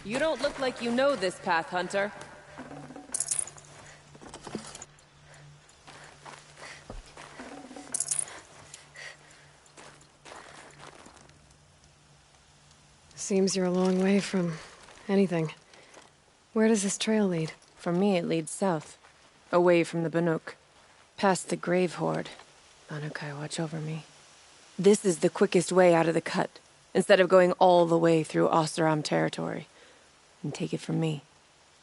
You don't look like you know this path, Hunter. Seems you're a long way from anything. Where does this trail lead? For me, it leads south. Away from the Banuk. Past the Grave Horde. Banukai, watch over me. This is the quickest way out of the cut, instead of going all the way through Oseram territory. And take it from me,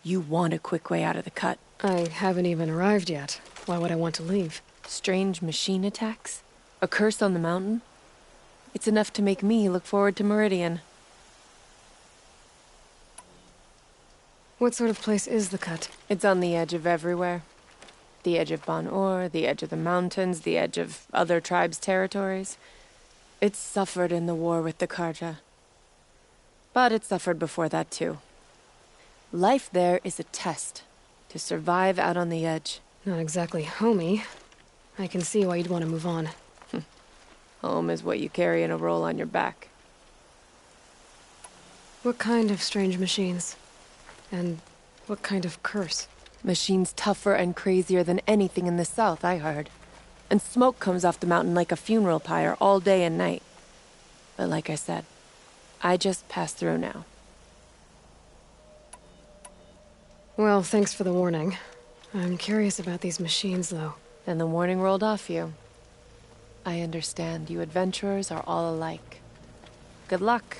you want a quick way out of the cut. I haven't even arrived yet. Why would I want to leave? Strange machine attacks? A curse on the mountain? It's enough to make me look forward to Meridian. What sort of place is the cut? It's on the edge of everywhere. The edge of Ban-Or, the edge of the mountains, the edge of other tribes' territories. It's suffered in the war with the Karja. But it suffered before that too. Life there is a test. To survive out on the edge. Not exactly homey. I can see why you'd want to move on. Home is what you carry in a roll on your back. What kind of strange machines? And what kind of curse? Machines tougher and crazier than anything in the south, I heard. And smoke comes off the mountain like a funeral pyre all day and night. But like I said, I just passed through now. Well, thanks for the warning. I'm curious about these machines, though. Then the warning rolled off you. I understand you adventurers are all alike. Good luck.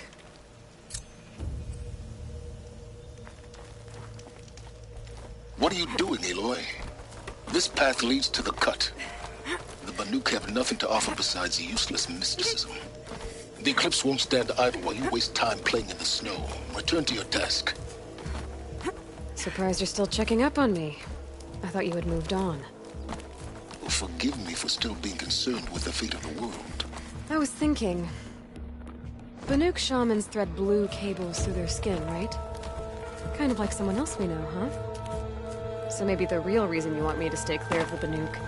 What are you doing, Aloy? This path leads to the cut. The Banuk have nothing to offer besides useless mysticism. The Eclipse won't stand idle while you waste time playing in the snow. Return to your task. Surprised you're still checking up on me. I thought you had moved on. Well, forgive me for still being concerned with the fate of the world. I was thinking... Banuk shamans thread blue cables through their skin, right? Kind of like someone else we know, huh? So maybe the real reason you want me to stay clear of the Banuk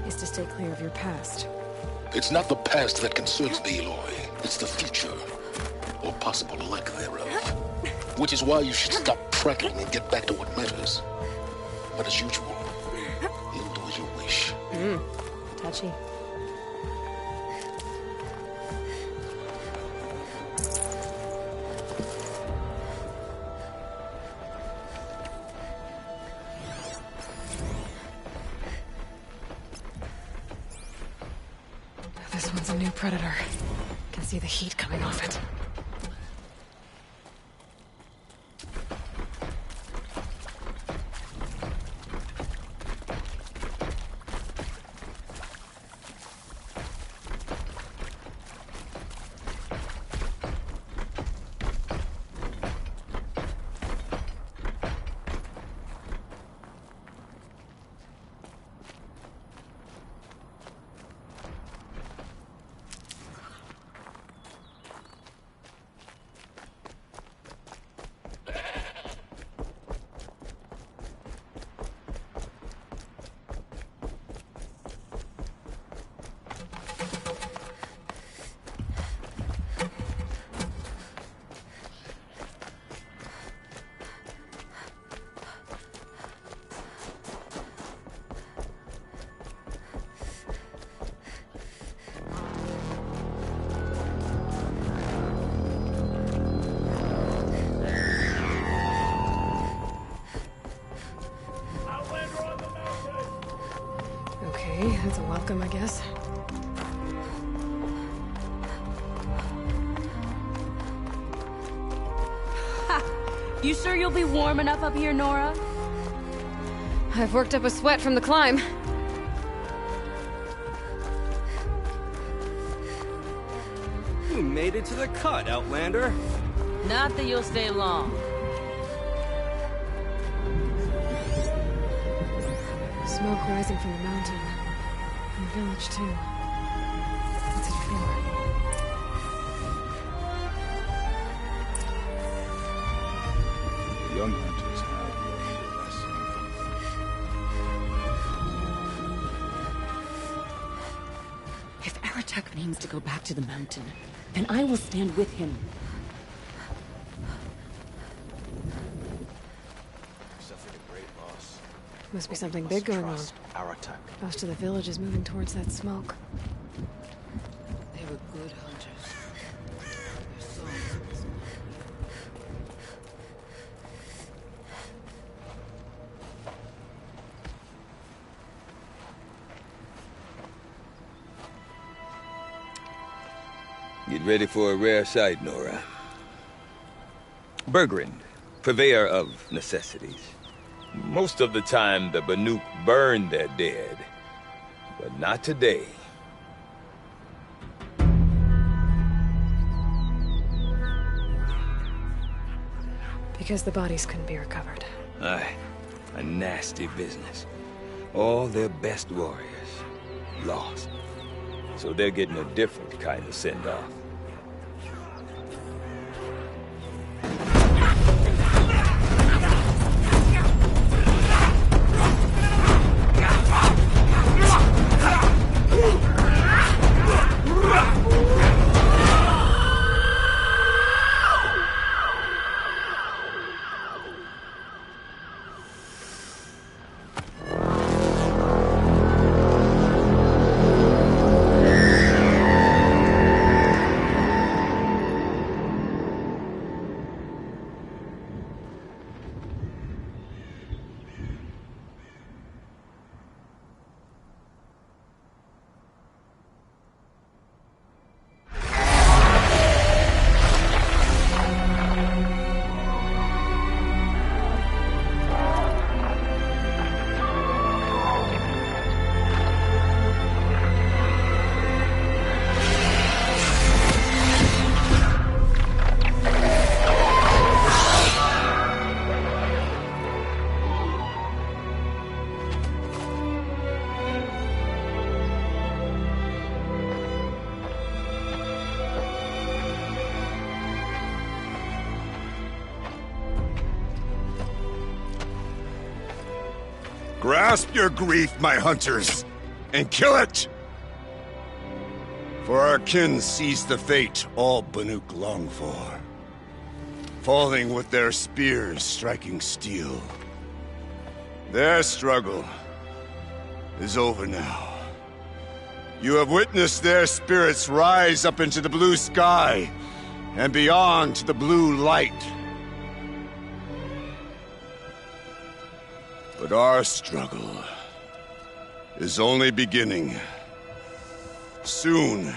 is to stay clear of your past. It's not the past that concerns me, Aloy. It's the future. Or possible lack thereof. Which is why you should stop prattling and get back to what matters. But as usual, you'll do as you wish. Touchy. This one's a new predator. Can see the heat coming off it. Okay, that's a welcome, I guess. Ha! You sure you'll be warm enough up here, Nora? I've worked up a sweat from the climb. You made it to the cut, Outlander. Not that you'll stay long. Smoke rising from the mountain. And the village, too. What's it for? The young hunters have learned If Aratak means to go back to the mountain, then I will stand with him. Must be something big going on. Our attack. Most of the village is moving towards that smoke. They were good hunters. Their songs was Get ready for a rare sight, Nora. Bergrin, purveyor of necessities. Most of the time, the Banuk burn their dead. But not today. Because the bodies couldn't be recovered. Aye, a nasty business. All their best warriors lost. So they're getting a different kind of send-off. Grasp your grief, my hunters, and kill it! For our kin sees the fate all Banuk long for. Falling with their spears striking steel. Their struggle is over now. You have witnessed their spirits rise up into the blue sky, and beyond to the blue light. But our struggle is only beginning. Soon,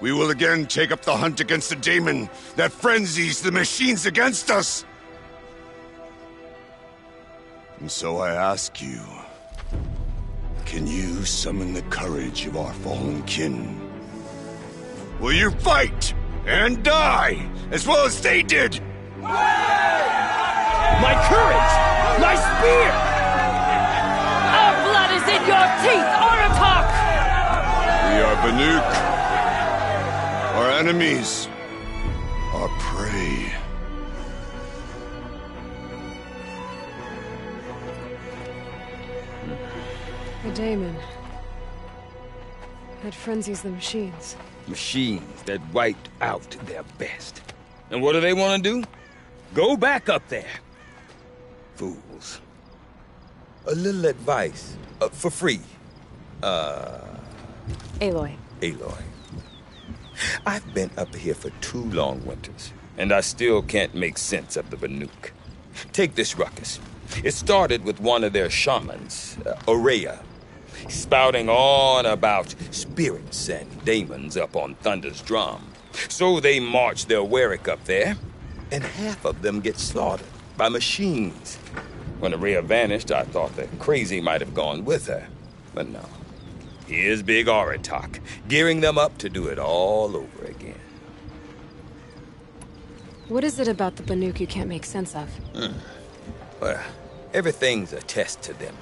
we will again take up the hunt against the daemon that frenzies the machines against us. And so I ask you, can you summon the courage of our fallen kin? Will you fight and die as well as they did? My courage! My spear! Our blood is in your teeth, Oratok! We are Banuk. Our enemies are prey. The daemon. That frenzies the machines. Machines that wiped out their best. And what do they want to do? Go back up there. Fools. A little advice, for free. Aloy. Aloy. I've been up here for 2 long winters, and I still can't make sense of the Banuk. Take this ruckus. It started with one of their shamans, Oreya, spouting on about spirits and daemons up on Thunder's drum. So they march their Werak up there, and half of them get slaughtered by machines. When Oreya vanished, I thought the crazy might have gone with her. But no. Here's Big Oratok, gearing them up to do it all over again. What is it about the Banuk you can't make sense of? Well, everything's a test to them.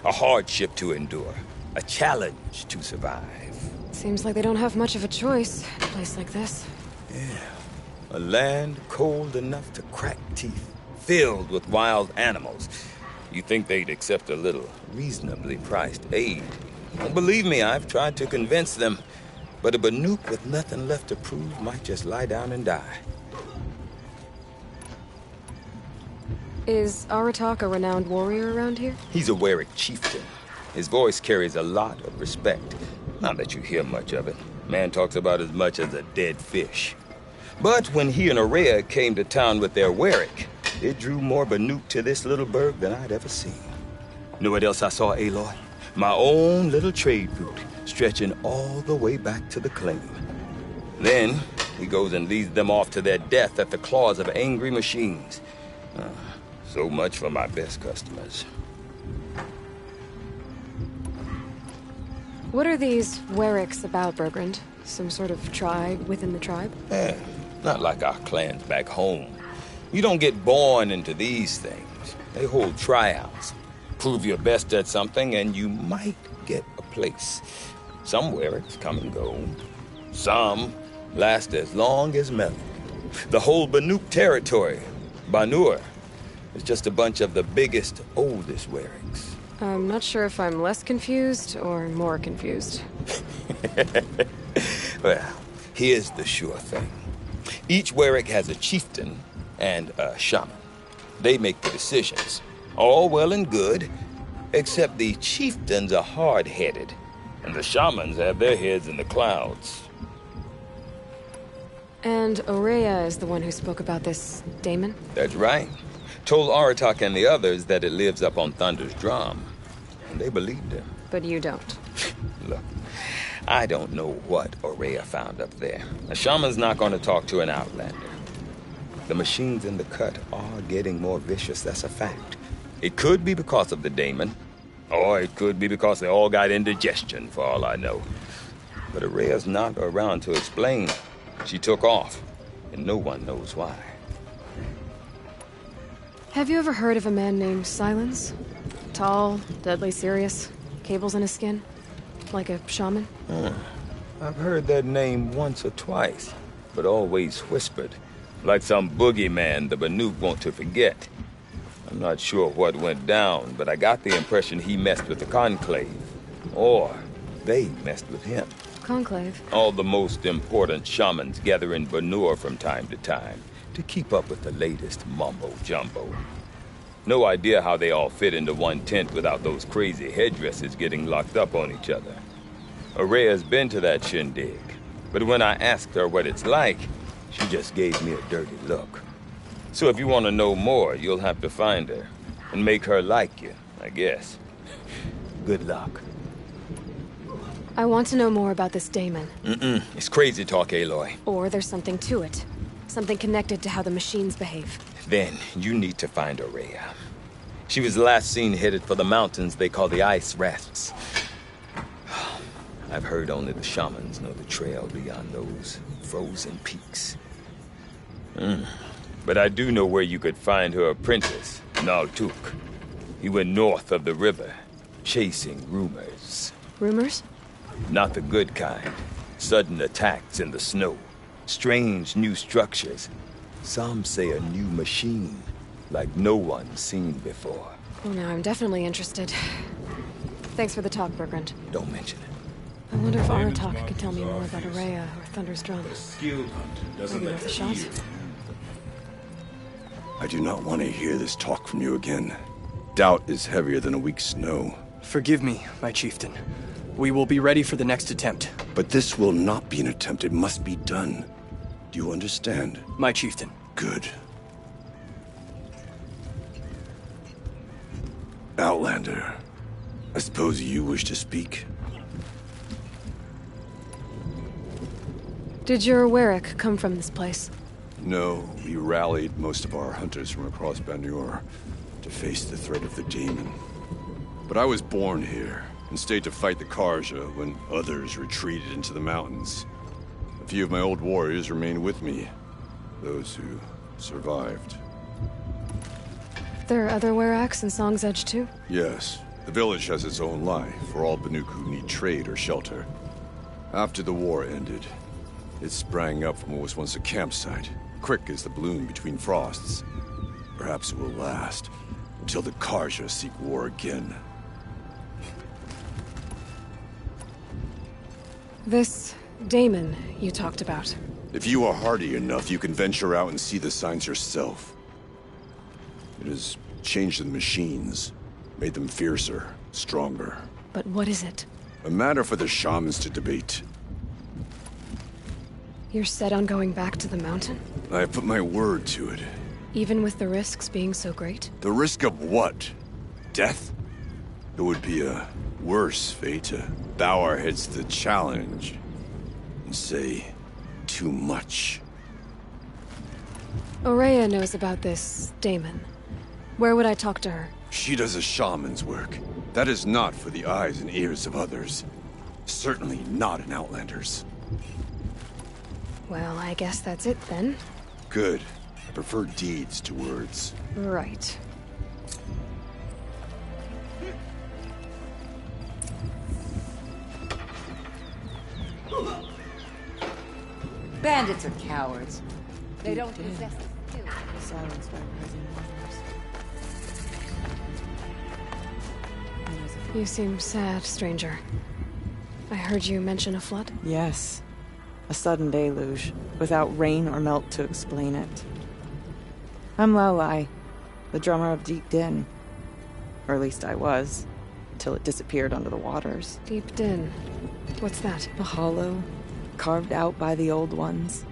A hardship to endure. A challenge to survive. Seems like they don't have much of a choice in a place like this. Yeah. A land cold enough to crack teeth. Filled with wild animals. You think they'd accept a little reasonably priced aid. Don't believe me, I've tried to convince them. But a Banuk with nothing left to prove might just lie down and die. Is Aratak a renowned warrior around here? He's a Werak chieftain. His voice carries a lot of respect. Not that you hear much of it. Man talks about as much as a dead fish. But when he and Aurea came to town with their Werak, it drew more Banuk to this little burg than I'd ever seen. Know what else I saw, Aloy? My own little trade route, stretching all the way back to the claim. Then, he goes and leads them off to their death at the claws of angry machines. So much for my best customers. What are these Weraks about, Bergrand? Some sort of tribe within the tribe? Not like our clans back home. You don't get born into these things. They hold tryouts. Prove your best at something and you might get a place. Some Weraks come and go. Some last as long as Melon. The whole Banuk territory, Banur, is just a bunch of the biggest, oldest Weraks. I'm not sure if I'm less confused or more confused. Well, here's the sure thing. Each Werak has a chieftain and a shaman. They make the decisions. All well and good, except the chieftains are hard-headed, and the shamans have their heads in the clouds. And Aurea is the one who spoke about this daemon? That's right. Told Aratak and the others that it lives up on Thunder's drum. And they believed him. But you don't. Look, I don't know what Aurea found up there. A shaman's not going to talk to an outlander. The machines in the cut are getting more vicious, that's a fact. It could be because of the daemon, or it could be because they all got indigestion, for all I know. But Aurea's not around to explain. She took off, and no one knows why. Have you ever heard of a man named Silence? Tall, deadly serious, cables in his skin? Like a shaman? I've heard that name once or twice, but always whispered. Like some boogeyman the Banuk want to forget. I'm not sure what went down, but I got the impression he messed with the Conclave. Or they messed with him. Conclave? All the most important shamans gather in Banur from time to time to keep up with the latest mumbo-jumbo. No idea how they all fit into one tent without those crazy headdresses getting locked up on each other. Aurea's been to that shindig, but when I asked her what it's like, she just gave me a dirty look. So if you want to know more, you'll have to find her and make her like you, I guess. Good luck. I want to know more about this daemon. It's crazy talk, Aloy. Or there's something to it. Something connected to how the machines behave. Then you need to find Aurea. She was last seen headed for the mountains they call the Ice Rafts. I've heard only the shamans know the trail beyond those frozen peaks. But I do know where you could find her apprentice, Naltuk. He went north of the river, chasing rumors. Rumors? Not the good kind. Sudden attacks in the snow. Strange new structures. Some say a new machine, like no one's seen before. Well, now I'm definitely interested. Thanks for the talk, Bergrand. Don't mention it. I wonder if Aratak could tell me more about Aurea or Thunder's drum. Skilled hunter doesn't Maybe let worth a the shot. ear. I do not want to hear this talk from you again. Doubt is heavier than a week's snow. Forgive me, my chieftain. We will be ready for the next attempt. But this will not be an attempt. It must be done. Do you understand? My chieftain. Good. Outlander, I suppose you wish to speak? Did your Werak come from this place? No, we rallied most of our hunters from across Banur to face the threat of the daemon. But I was born here and stayed to fight the Karja when others retreated into the mountains. A few of my old warriors remained with me, those who survived. There are other Weraks in Song's Edge too? Yes, the village has its own life for all Banuk who need trade or shelter. After the war ended, it sprang up from what was once a campsite, quick as the bloom between frosts. Perhaps it will last until the Karja seek war again. This daemon you talked about. If you are hardy enough, you can venture out and see the signs yourself. It has changed the machines, made them fiercer, stronger. But what is it? A matter for the shamans to debate. You're set on going back to the mountain? I have put my word to it. Even with the risks being so great? The risk of what? Death? It would be a worse fate to bow our heads to the challenge and say too much. Aurea knows about this Damon. Where would I talk to her? She does a shaman's work. That is not for the eyes and ears of others. Certainly not an Outlander's. Well, I guess that's it then. Good. I prefer deeds to words. Right. Bandits are cowards. They don't possess skill. Silenced by present waters. You seem sad, stranger. I heard you mention a flood? Yes. A sudden deluge, without rain or melt to explain it. I'm Lalai, the drummer of Deep Din. Or at least I was, until it disappeared under the waters. Deep Din. What's that? A hollow, carved out by the old ones.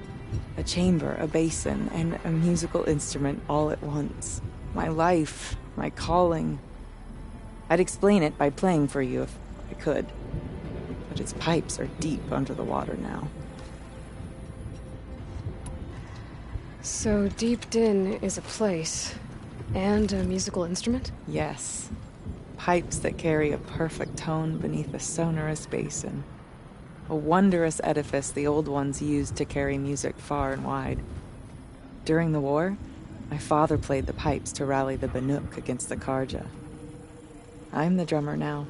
A chamber, a basin, and a musical instrument all at once. My life, my calling. I'd explain it by playing for you if I could. But its pipes are deep under the water now. So Deep Din is a place, and a musical instrument? Yes. Pipes that carry a perfect tone beneath a sonorous basin. A wondrous edifice the old ones used to carry music far and wide. During the war, my father played the pipes to rally the Banuk against the Karja. I'm the drummer now,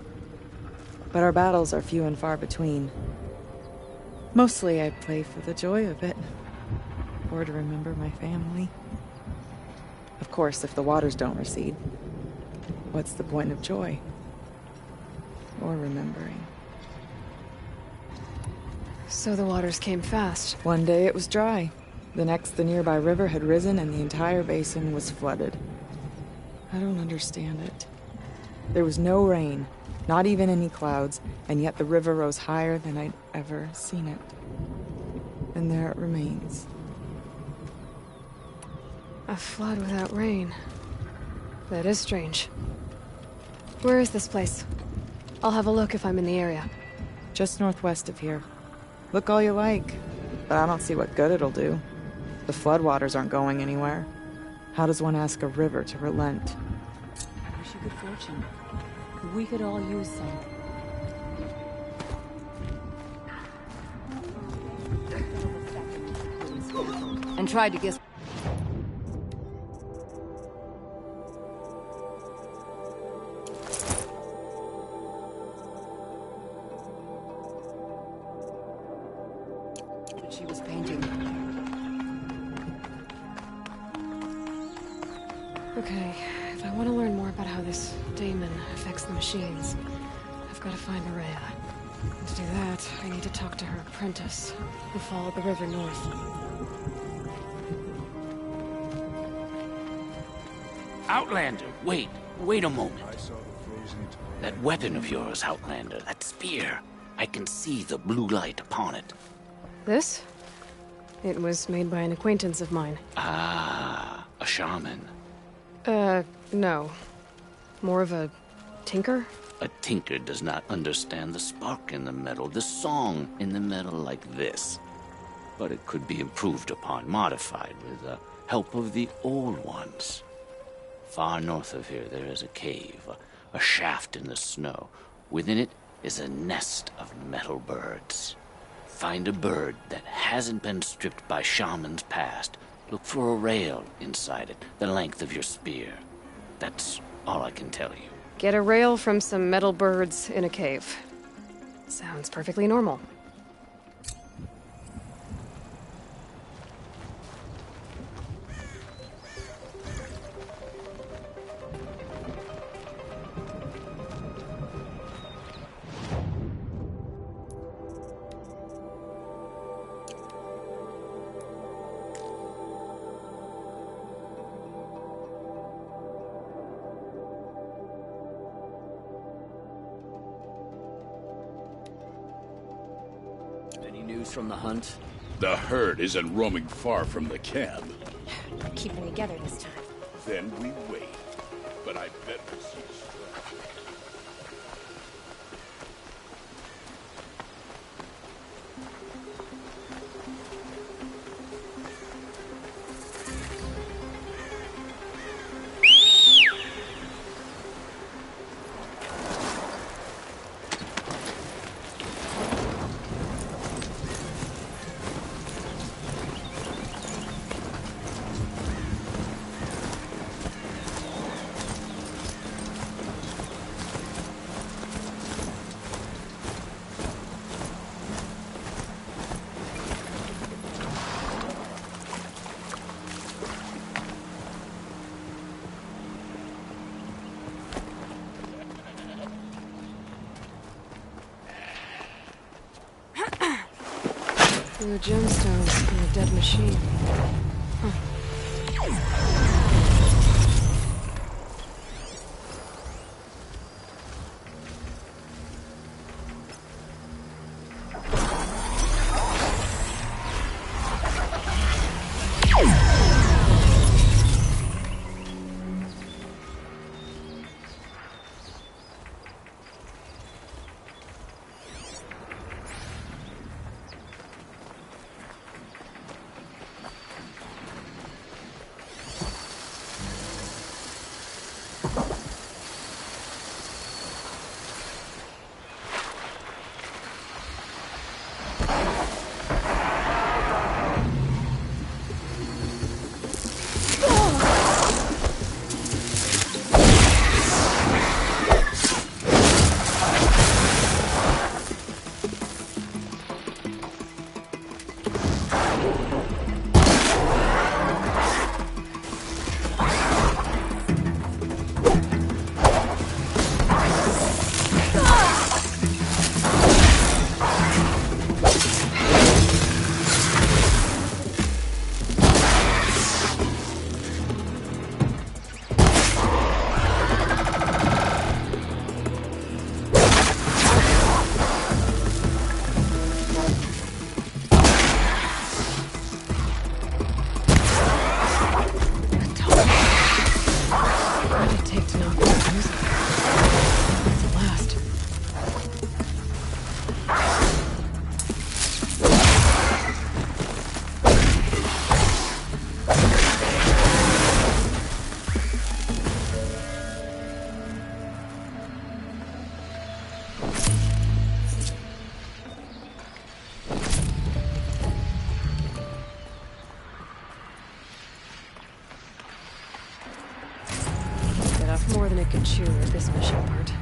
but our battles are few and far between. Mostly I play for the joy of it, or to remember my family. Of course, if the waters don't recede, what's the point of joy? Or remembering? So the waters came fast. One day it was dry. The next, the nearby river had risen and the entire basin was flooded. I don't understand it. There was no rain, not even any clouds, and yet the river rose higher than I'd ever seen it. And there it remains. A flood without rain. That is strange. Where is this place? I'll have a look if I'm in the area. Just northwest of here. Look all you like, but I don't see what good it'll do. The floodwaters aren't going anywhere. How does one ask a river to relent? I wish you good fortune. We could all use some. And tried to guess. She was painting. Okay, if I want to learn more about how this daemon affects the machines, I've got to find Aurea. And to do that, I need to talk to her apprentice, who followed the river north. Outlander, wait a moment. That weapon of yours, Outlander, that spear. I can see the blue light upon it. This? It was made by an acquaintance of mine. Ah, a shaman. No. More of a tinker? A tinker does not understand the spark in the metal, the song in the metal like this. But it could be improved upon, modified with the help of the old ones. Far north of here there is a cave, a shaft in the snow. Within it is a nest of metal birds. Find a bird that hasn't been stripped by shamans past. Look for a rail inside it, the length of your spear. That's all I can tell you. Get a rail from some metal birds in a cave. Sounds perfectly normal. news from the hunt? The herd isn't roaming far from the camp. Keeping together this time. Then we wait. But I bet we'll see. Blue gemstones in a dead machine. More than it could chew with this mission part.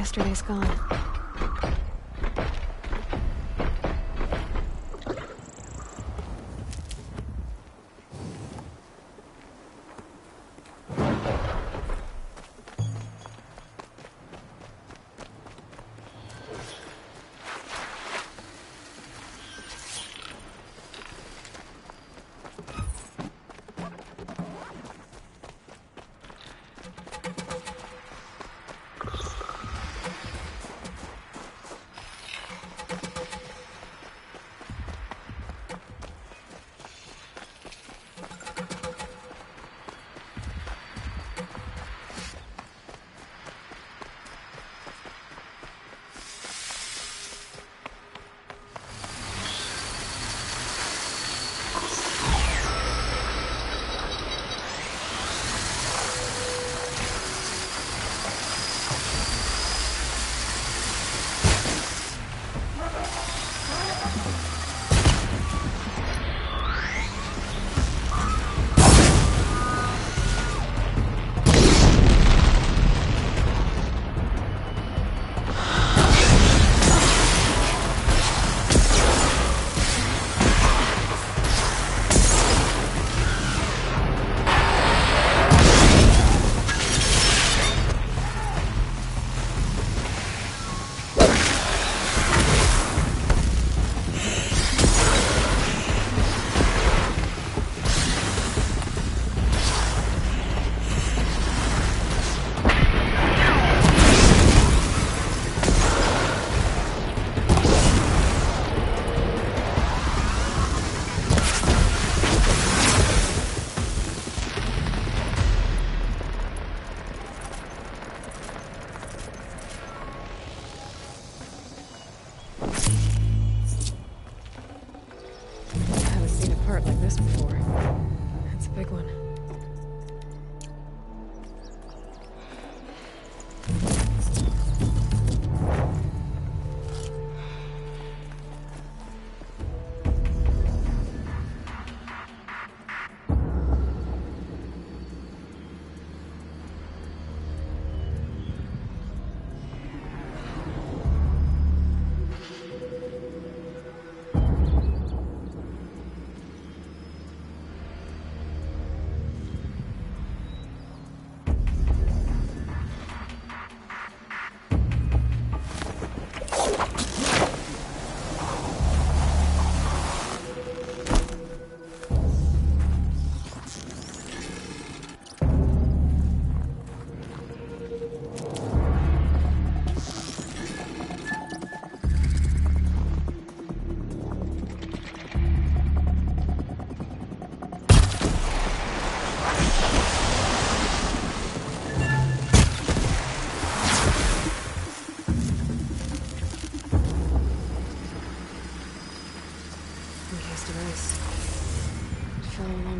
Yesterday's gone.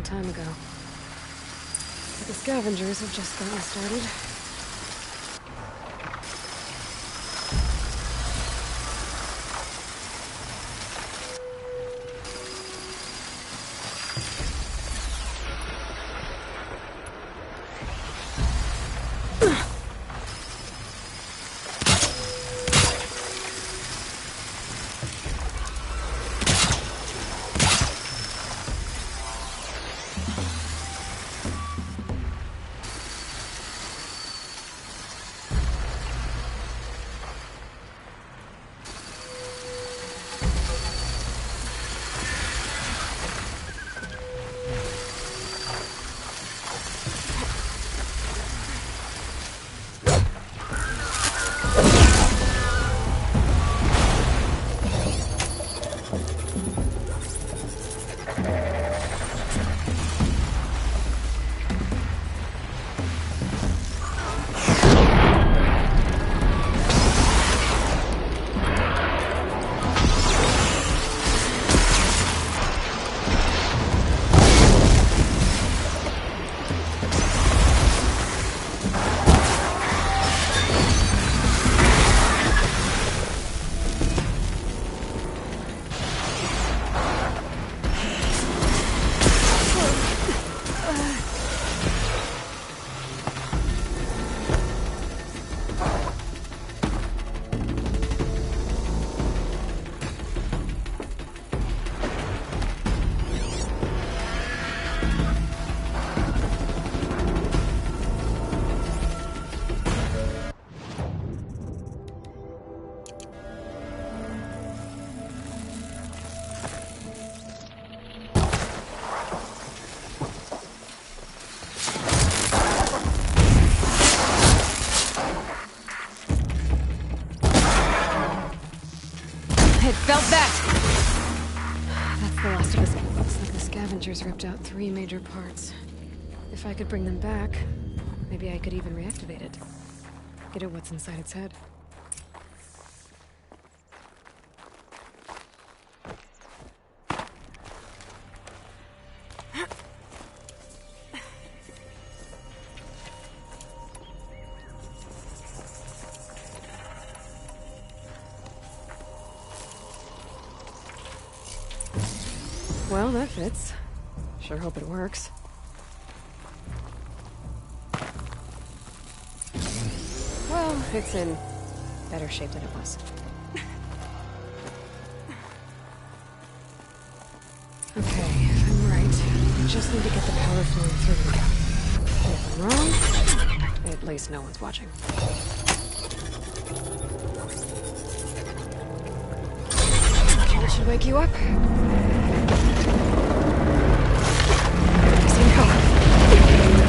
Time ago. But the scavengers have just gotten started. about that? That's the last of the... Looks like the scavengers ripped out 3 major parts. If I could bring them back, maybe I could even reactivate it. Get at what's inside its head. Well, that fits. Sure hope it works. Well, it's in better shape than it was. Okay, if I'm right, I just need to get the power flowing through. If I'm wrong, at least no one's watching. That should wake you up.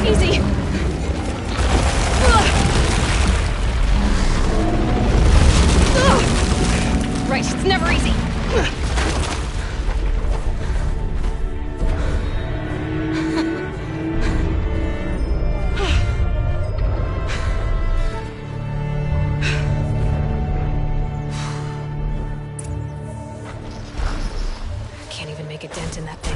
Easy. Right, it's never easy. Can't even make a dent in that thing.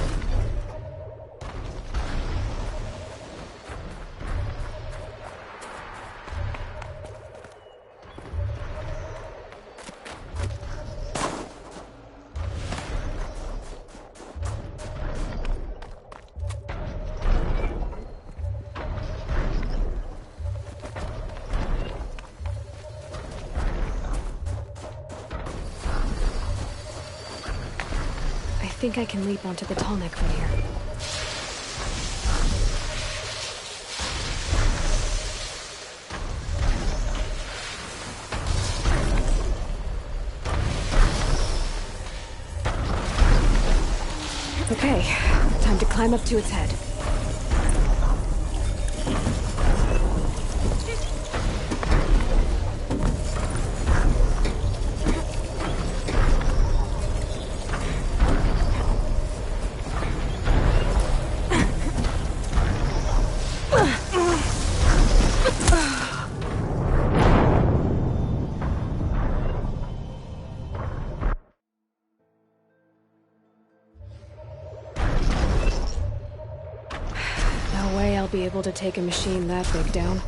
I think I can leap onto the tall neck from here. Okay, time to climb up to its head. Be able to take a machine that big down.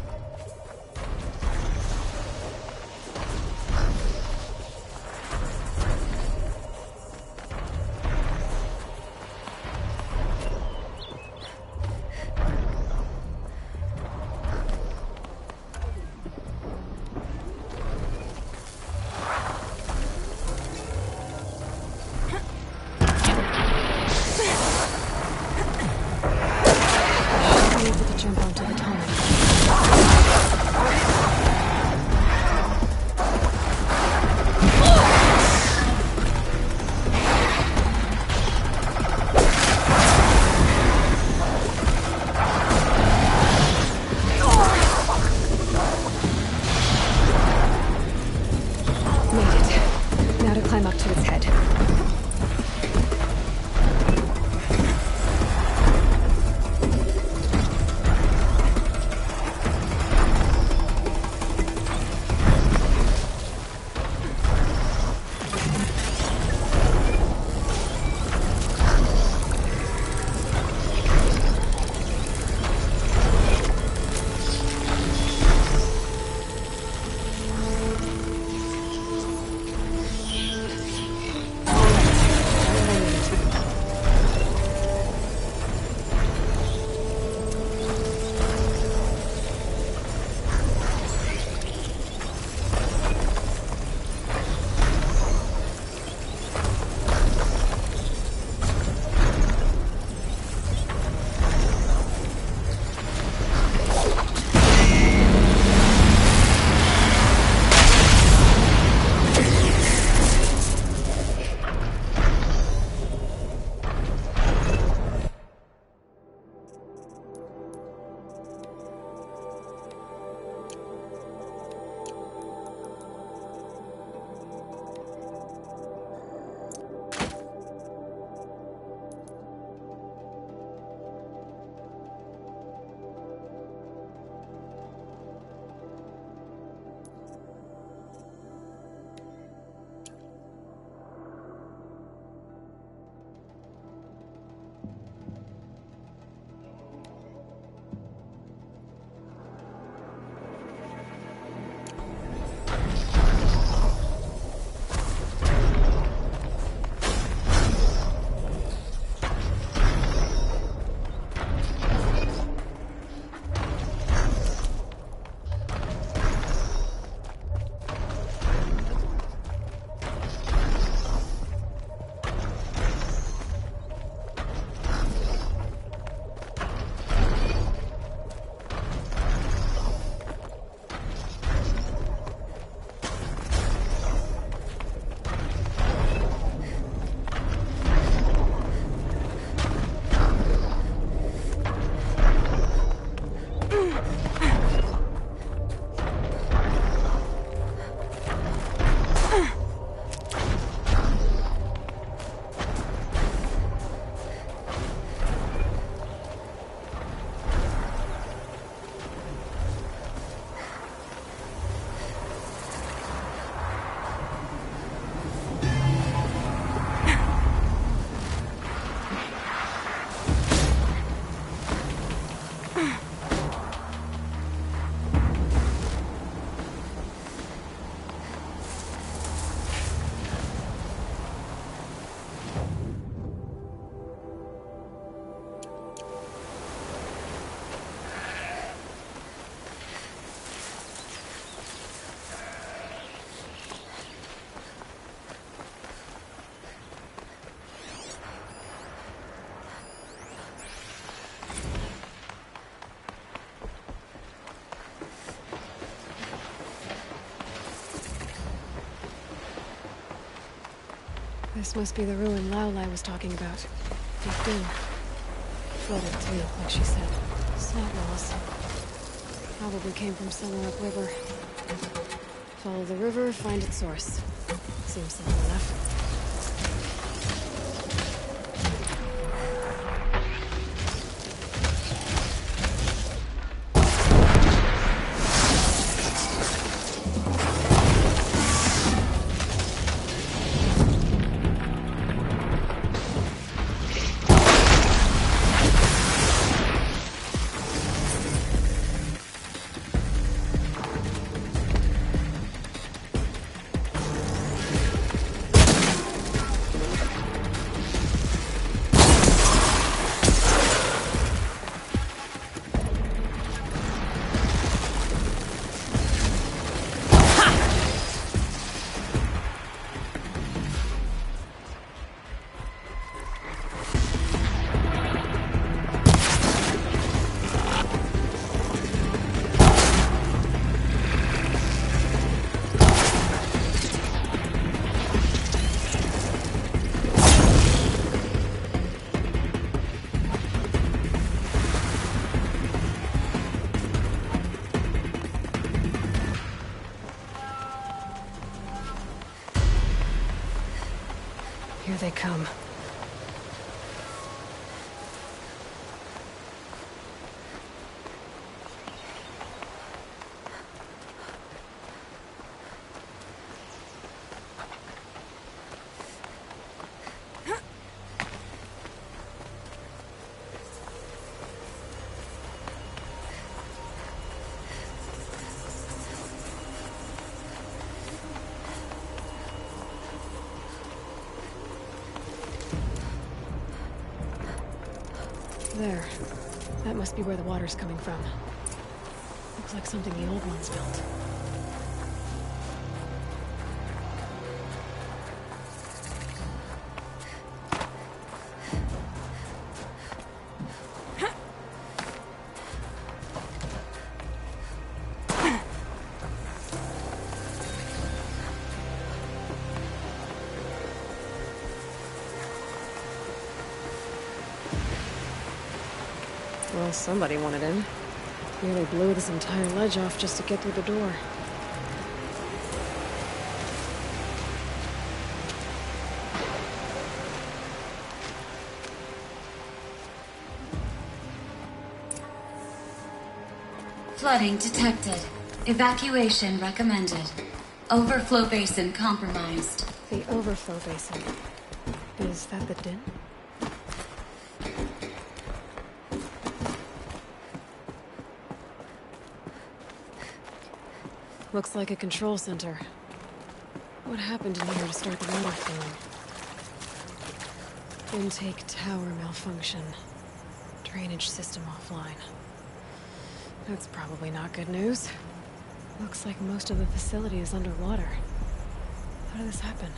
Jump onto the tunnel. This must be the ruin Lao Lai was talking about. Deep in. Flooded too, like she said. Snot walls. Probably came from somewhere upriver. Follow the river, find its source. Seems simple enough. Here they come. There. That must be where the water's coming from. Looks like something the old ones built. Well, somebody wanted in. Nearly blew this entire ledge off just to get through the door. Flooding detected. Evacuation recommended. Overflow basin compromised. The overflow basin. Is that the din? Looks like a control center. What happened in here to start the water flowing? Intake tower malfunction. Drainage system offline. That's probably not good news. Looks like most of the facility is underwater. How did this happen?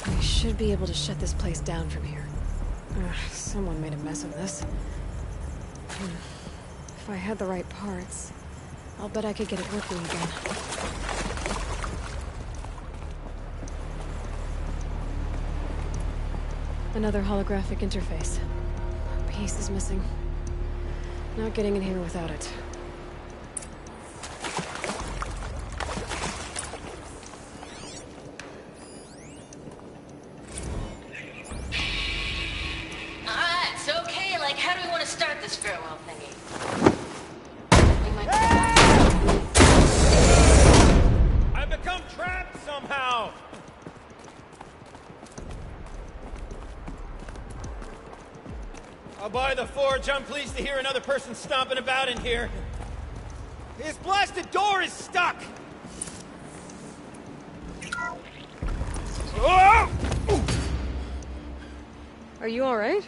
We should be able to shut this place down from here. Someone made a mess of this. If I had the right parts, I'll bet I could get it working again. Another holographic interface. A piece is missing. Not getting in here without it. Alright, so okay, like how do we want to start this farewell thingy? I've become trapped somehow! I'll buy the forge. I'm pleased to hear another person stomping about in here. His blasted door is stuck! Oh! Are you alright?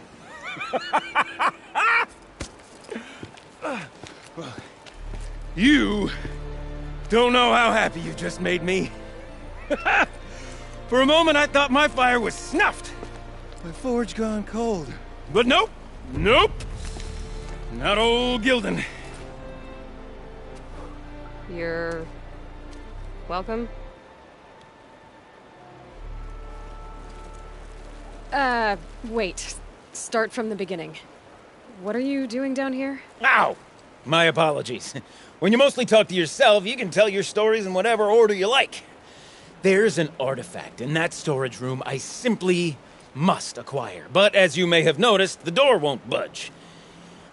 Well, you don't know how happy you just made me. For a moment, I thought my fire was snuffed. My forge gone cold. But nope. Nope. Not old Gildan. You're... welcome? Wait. Start from the beginning. What are you doing down here? Ow! My apologies. When you mostly talk to yourself, you can tell your stories in whatever order you like. There's an artifact in that storage room I simply must acquire. But as you may have noticed, the door won't budge.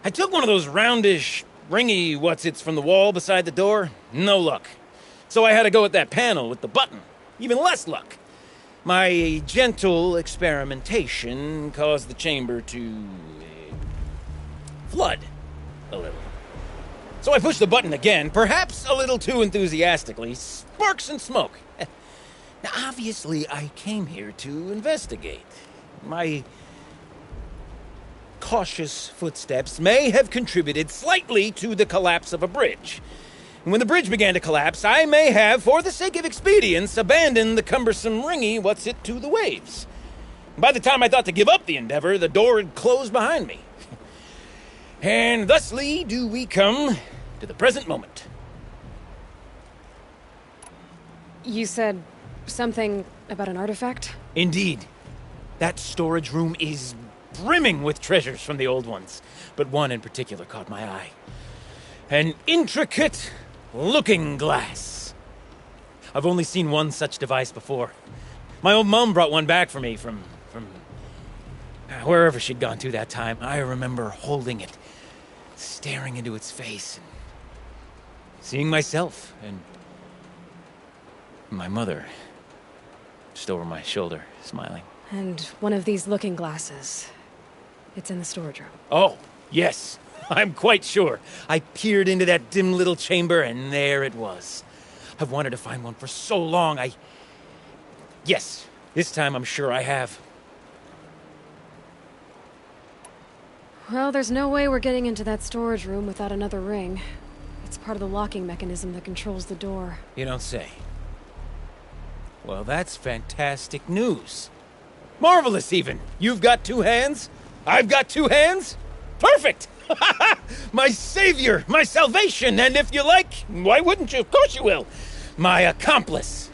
I took one of those roundish, ringy what's-its from the wall beside the door. No luck. So I had to go with that panel with the button. Even less luck. My gentle experimentation caused the chamber to flood a little. So I pushed the button again, perhaps a little too enthusiastically. Sparks and smoke. Now, obviously, I came here to investigate. My cautious footsteps may have contributed slightly to the collapse of a bridge. And when the bridge began to collapse, I may have, for the sake of expedience, abandoned the cumbersome ringy what's-it to the waves. By the time I thought to give up the endeavor, the door had closed behind me. And thusly do we come to the present moment. You said something about an artifact? Indeed. That storage room is brimming with treasures from the old ones, but one in particular caught my eye. An intricate looking glass. I've only seen one such device before. My old mum brought one back for me from wherever she'd gone to that time. I remember holding it, staring into its face, and seeing myself and my mother just over my shoulder, smiling. And one of these looking glasses. It's in the storage room. Oh, yes. I'm quite sure. I peered into that dim little chamber, and there it was. I've wanted to find one for so long. Yes, this time I'm sure I have. Well, there's no way we're getting into that storage room without another ring. It's part of the locking mechanism that controls the door. You don't say. Well, that's fantastic news. Marvelous, even. You've got two hands. I've got two hands. Perfect! My savior, my salvation, and if you like, why wouldn't you? Of course you will. My accomplice.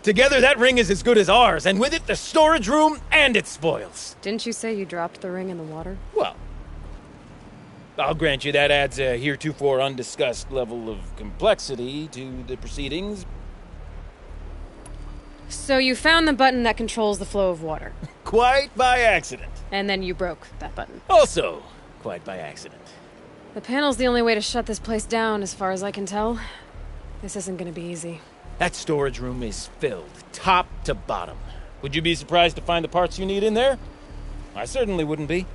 Together, that ring is as good as ours, and with it, the storage room and its spoils. Didn't you say you dropped the ring in the water? Well, I'll grant you that adds a heretofore undiscussed level of complexity to the proceedings. So you found the button that controls the flow of water. Quite by accident. And then you broke that button. Also, quite by accident. The panel's the only way to shut this place down, as far as I can tell. This isn't gonna be easy. That storage room is filled, top to bottom. Would you be surprised to find the parts you need in there? I certainly wouldn't be.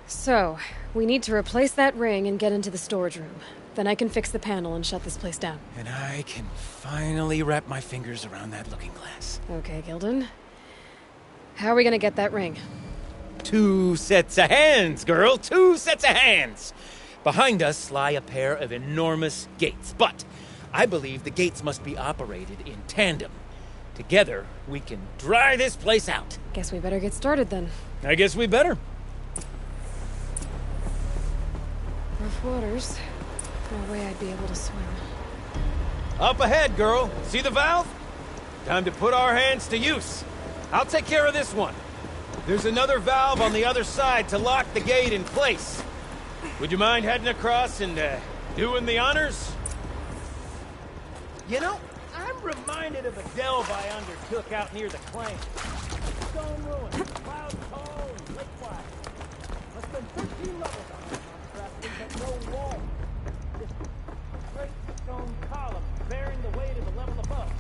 So, we need to replace that ring and get into the storage room. Then I can fix the panel and shut this place down. And I can finally wrap my fingers around that looking glass. Okay, Gildan. How are we gonna get that ring? 2 sets of hands, girl! 2 sets of hands! Behind us lie a pair of enormous gates, but I believe the gates must be operated in tandem. Together, we can dry this place out. Guess we better get started then. I guess we better. Rough waters. No way I'd be able to swim. Up ahead, girl. See the valve? Time to put our hands to use. I'll take care of this one. There's another valve on the other side to lock the gate in place. Would you mind heading across and doing the honors? You know, I'm reminded of a delve I undertook out near the claim. Stone ruins, clouds tall and lake wide. Must have been 13 levels on this contraption, but no wall. Just straight stone columns bearing the weight of the level above.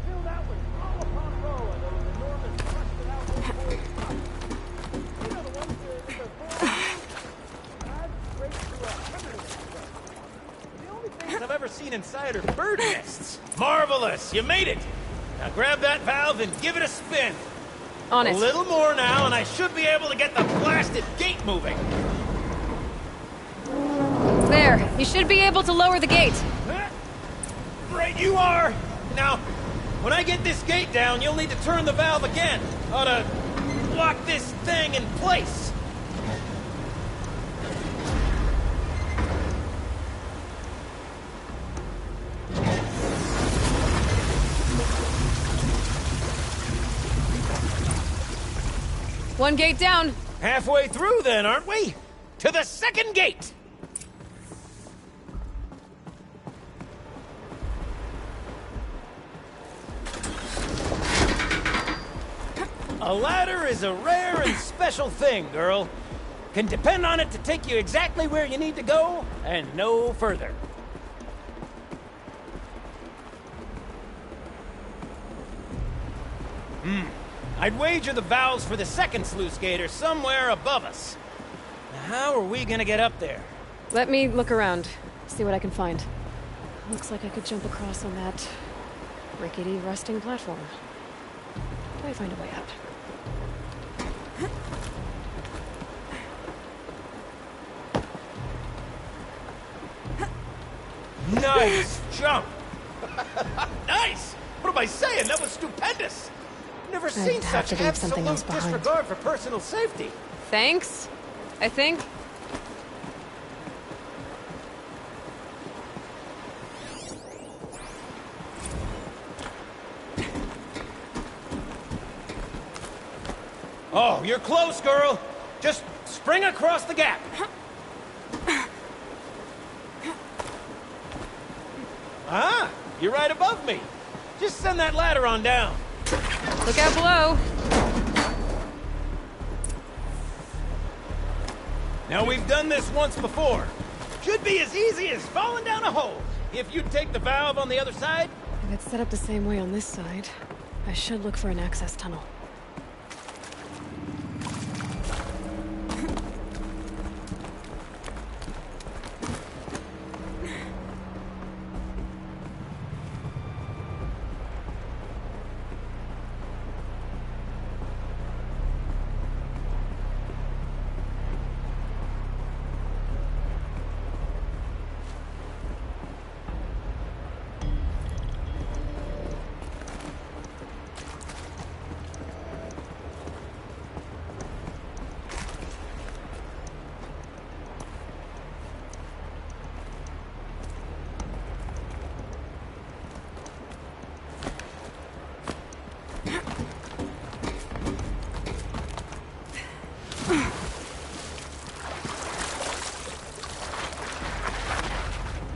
Filled out with row upon row of those enormous rusted out wood boards. You know the ones with the boards? Straight through a primitive structure. The only things I've ever seen inside are bird nests. Marvelous! You made it! Now grab that valve and give it a spin. On it. A little more now, and I should be able to get the blasted gate moving. There. You should be able to lower the gate. Right you are! Now, when I get this gate down, you'll need to turn the valve again. Ought to lock this thing in place. One gate down. Halfway through then, aren't we? To the second gate! A ladder is a rare and special thing, girl. Can depend on it to take you exactly where you need to go, and no further. I'd wager the valves for the second sluice gate are somewhere above us. Now, how are we gonna get up there? Let me look around, see what I can find. Looks like I could jump across on that rickety, rusting platform. Do I find a way out? Nice jump! Nice! What am I saying? That was stupendous! Never seen have such to leave something else absolute behind. disregard for personal safety. Thanks, I think. Oh, you're close, girl. Just spring across the gap. Ah, you're right above me. Just send that ladder on down. Look out below. Now, we've done this once before. Should be as easy as falling down a hole. If you take the valve on the other side. If it's set up the same way on this side, I should look for an access tunnel.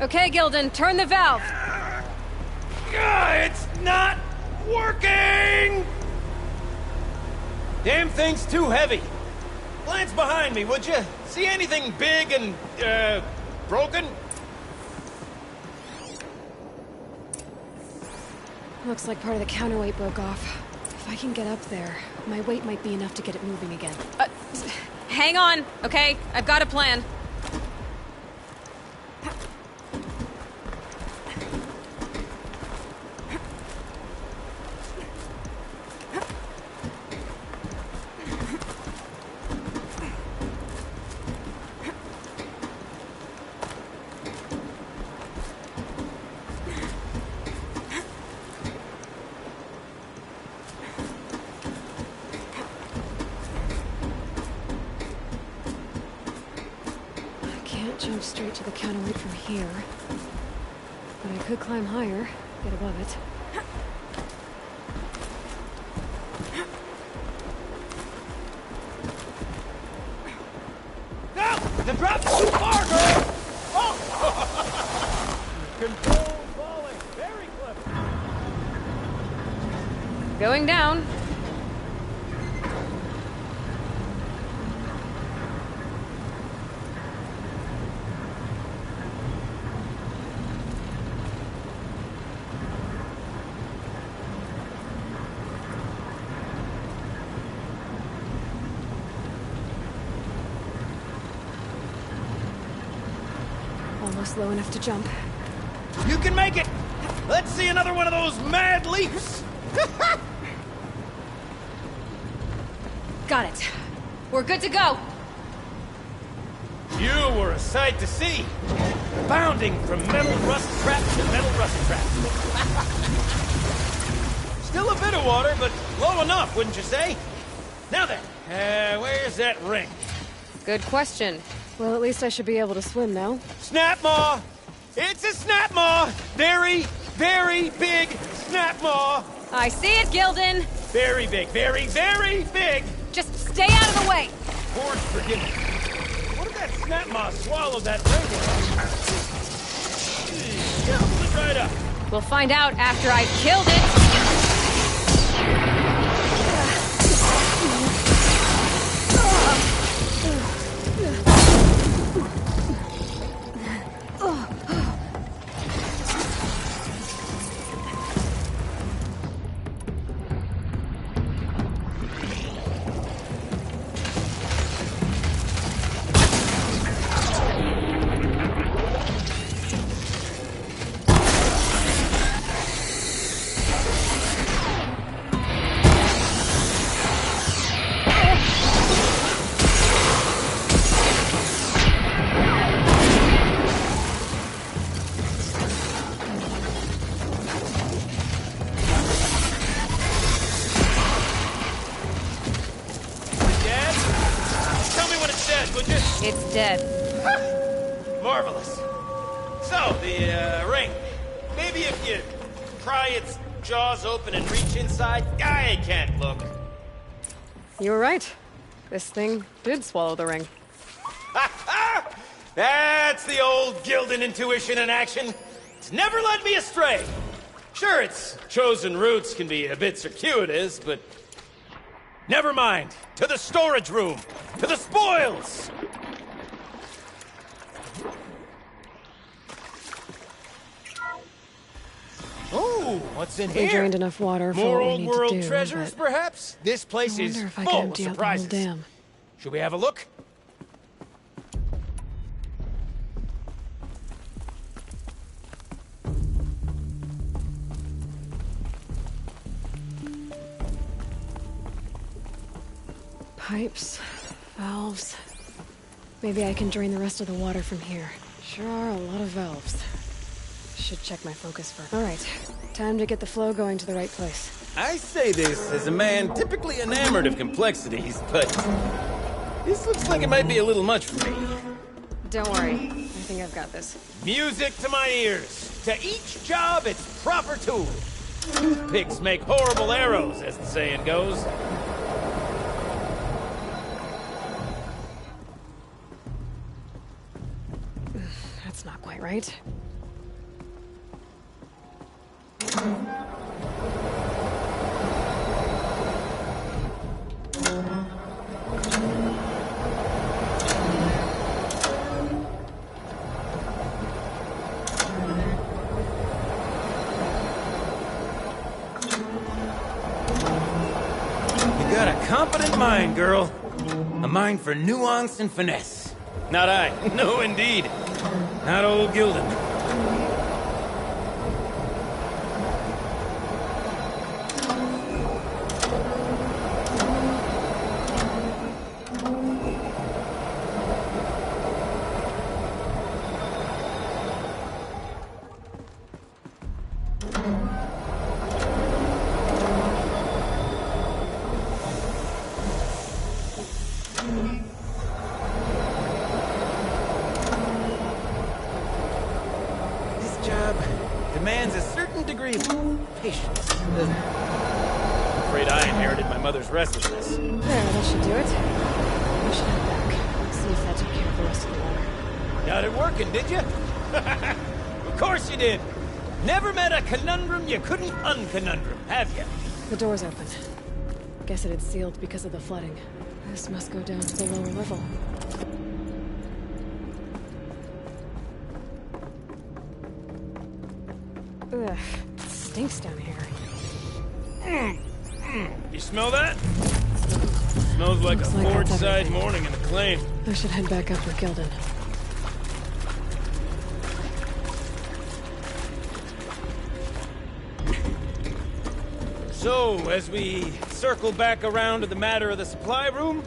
Okay, Gildan, turn the valve. It's not working! Damn thing's too heavy. Glance behind me, would you? See anything big and, broken? Looks like part of the counterweight broke off. If I can get up there, my weight might be enough to get it moving again. Hang on, okay? I've got a plan. Jump straight to the counterweight from here. But I could climb higher, get above it. No! The drop's too far, girl! Oh! Control falling. Very clever. Going down. Almost low enough to jump. You can make it! Let's see another one of those mad leaps! Got it. We're good to go. You were a sight to see. Bounding from metal rust trap to metal rust trap. Still a bit of water, but low enough, wouldn't you say? Now then, where's that ring? Good question. Well, at least I should be able to swim now. Snap maw! It's a snap maw! Very, very big snap maw! I see it, Gildan. Very big, very, very big! Just stay out of the way! Lord forgive me. What if that snap moth swallowed that ring? Yeah, pull it right up. We'll find out after I've killed it! It's dead. Marvelous. So, the ring. Maybe if you pry its jaws open and reach inside, I can't look. You were right. This thing did swallow the ring. That's the old Gildan intuition in action. It's never led me astray. Sure, its chosen routes can be a bit circuitous, but... Never mind. To the storage room. To the spoils. Oh, what's in We here? drained enough water for More what we old need world to do, treasures, but perhaps? This place I is wonder if I full can of empty out the whole surprises. dam. Should we have a look? Pipes, valves. Maybe I can drain the rest of the water from here. Sure are a lot of valves. Should check my focus first. All right, time to get the flow going to the right place. I say this as a man typically enamored of complexities, but this looks like it might be a little much for me. Don't worry, I think I've got this. Music to my ears. To each job, its proper tool. Toothpicks make horrible arrows, as the saying goes. That's not quite right. You got a competent mind, girl. A mind for nuance and finesse. Not I. No, indeed. Not old Gildan. Demands a certain degree of patience, doesn't it? I'm afraid I inherited my mother's restlessness. There, that should do it. I should head back. See if that took care of the rest of the water. Got it working, did you? Of course you did. Never met a conundrum you couldn't unconundrum, have you? The door's open. Guess it had sealed because of the flooding. This must go down to the lower level. Ugh, it stinks down here. You smell that? Smells like Looks a like Ford that's side everything. morning in the claim. I should head back up with Gildan. So, as we circle back around to the matter of the supply room,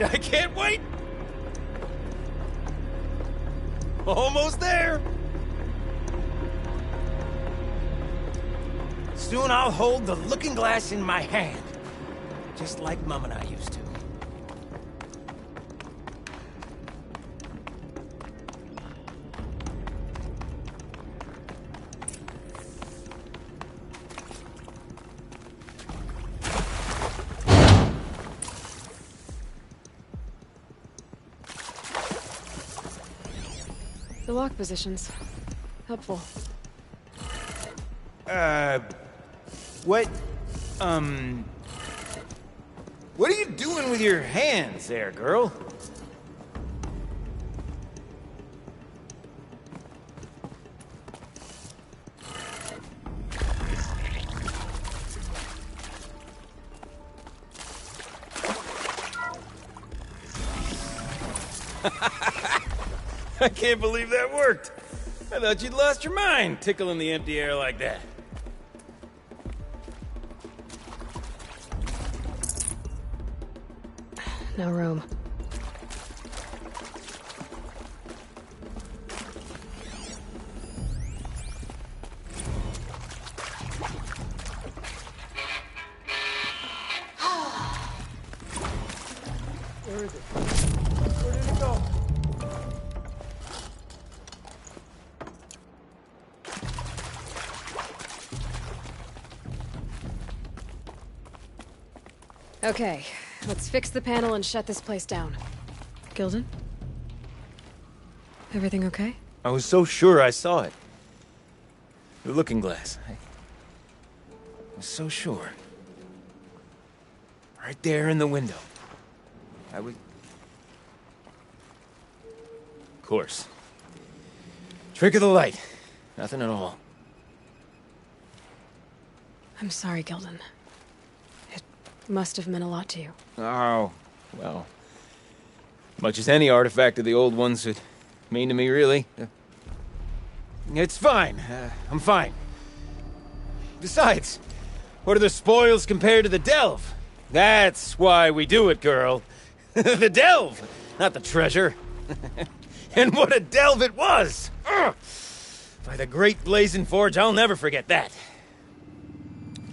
I can't wait! Almost there! Soon I'll hold the looking glass in my hand. Just like Mum and I used to. The lock positions. Helpful. What are you doing with your hands there, girl? I can't believe that worked. I thought you'd lost your mind, tickling the empty air like that. No room. Where is it? Where did it go? Okay, let's fix the panel and shut this place down. Gilden? Everything okay? I was so sure I saw it. The looking glass. I was so sure. Right there in the window. I was... Of course. Trick of the light. Nothing at all. I'm sorry, Gilden. It must have meant a lot to you. Oh, well. Much as any artifact of the old ones would mean to me, really. It's fine. I'm fine. Besides, what are the spoils compared to the delve? That's why we do it, girl. The delve, not the treasure. And what a delve it was! Ugh. By the great blazing forge, I'll never forget that.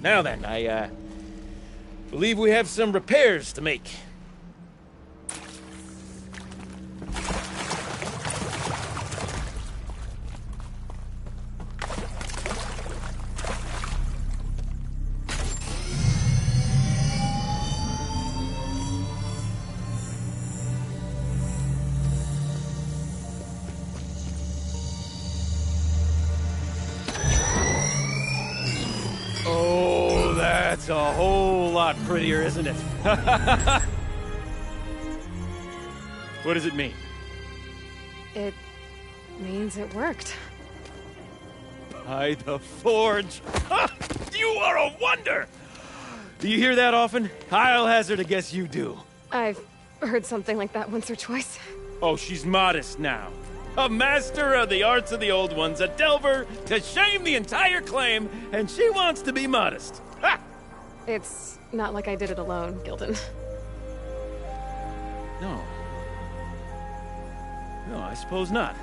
Now then, I believe we have some repairs to make. That's a whole lot prettier, isn't it? What does it mean? It means it worked. By the forge! You are a wonder! Do you hear that often? I'll hazard a guess you do. I've heard something like that once or twice. Oh, she's modest now. A master of the arts of the old ones, a delver to shame the entire claim, and she wants to be modest. Ha! It's not like I did it alone, Gilden. No. No, I suppose not.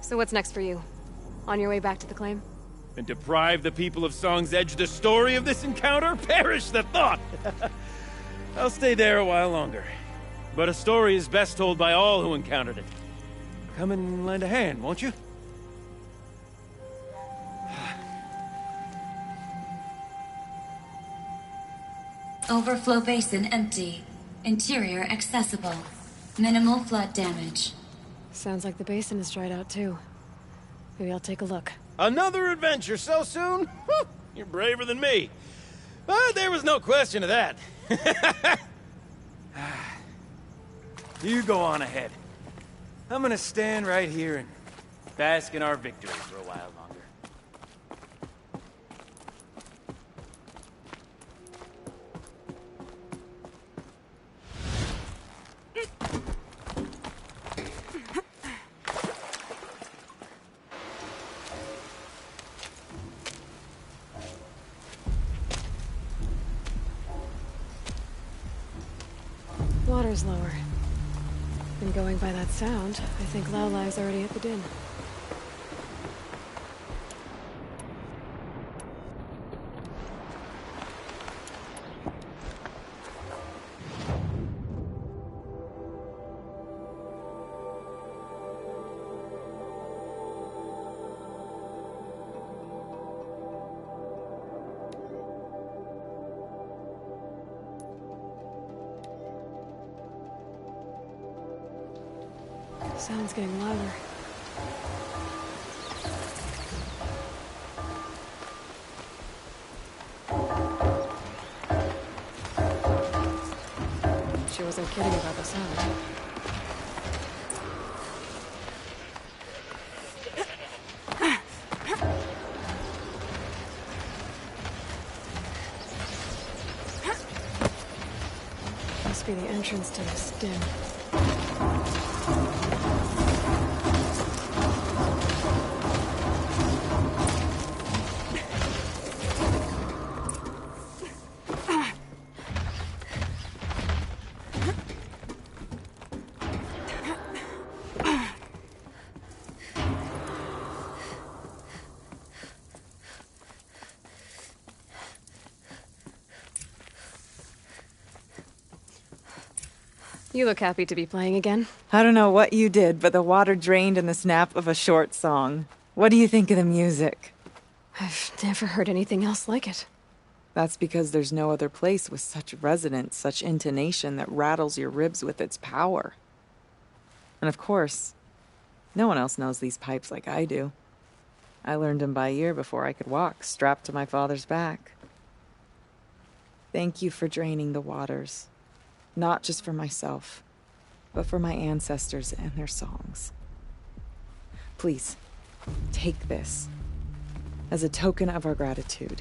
So what's next for you? On your way back to the claim? And deprive the people of Song's Edge the story of this encounter? Perish the thought! I'll stay there a while longer. But a story is best told by all who encountered it. Come and lend a hand, won't you? Overflow basin empty. Interior accessible. Minimal flood damage. Sounds like the basin is dried out too. Maybe I'll take a look. Another adventure so soon? You're braver than me. But there was no question of that. You go on ahead. I'm gonna stand right here and bask in our victory for a while longer. Water's lower. And going by that sound, I think Laolai's already at the din. Sound's getting louder. She wasn't kidding about the sound. Must be the entrance to this den. You look happy to be playing again. I don't know what you did, but the water drained in the snap of a short song. What do you think of the music? I've never heard anything else like it. That's because there's no other place with such resonance, such intonation that rattles your ribs with its power. And of course, no one else knows these pipes like I do. I learned them by ear before I could walk, strapped to my father's back. Thank you for draining the waters. Not just for myself, but for my ancestors and their songs. Please, take this as a token of our gratitude.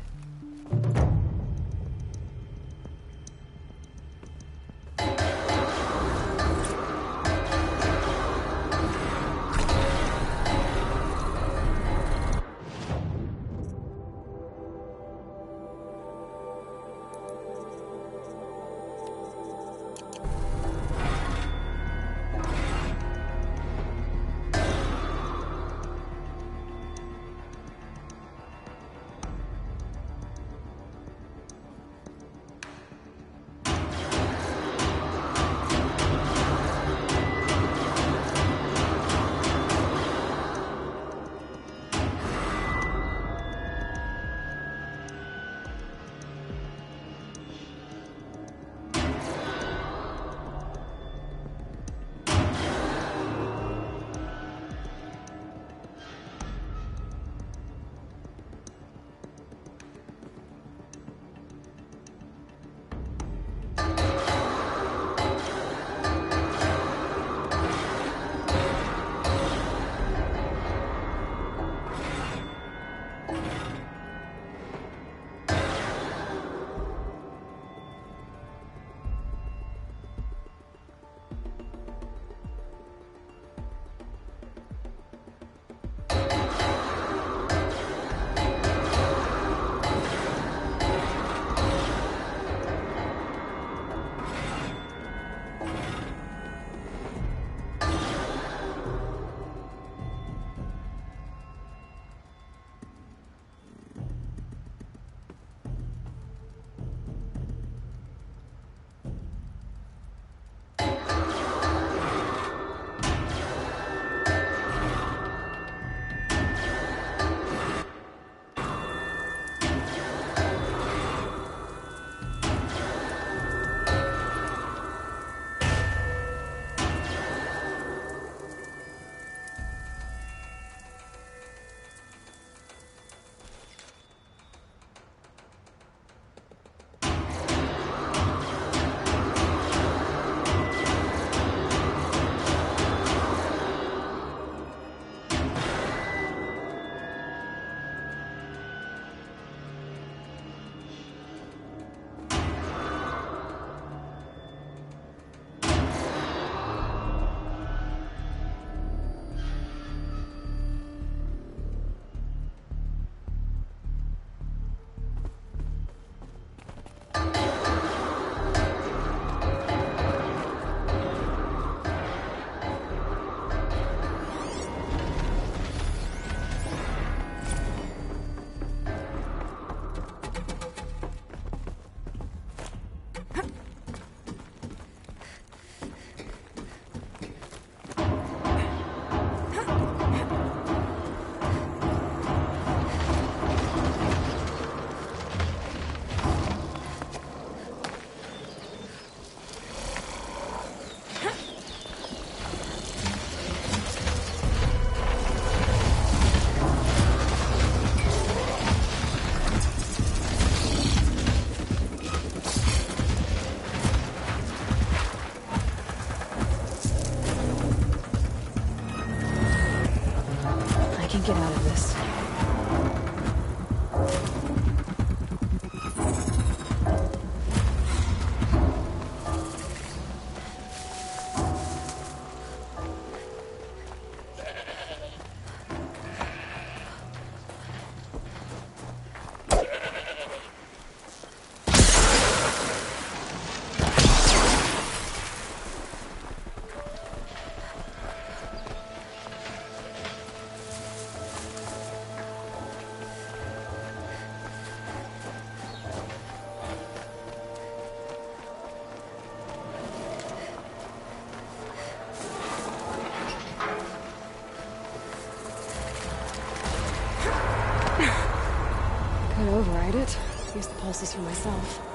light it. Use the pulses for myself.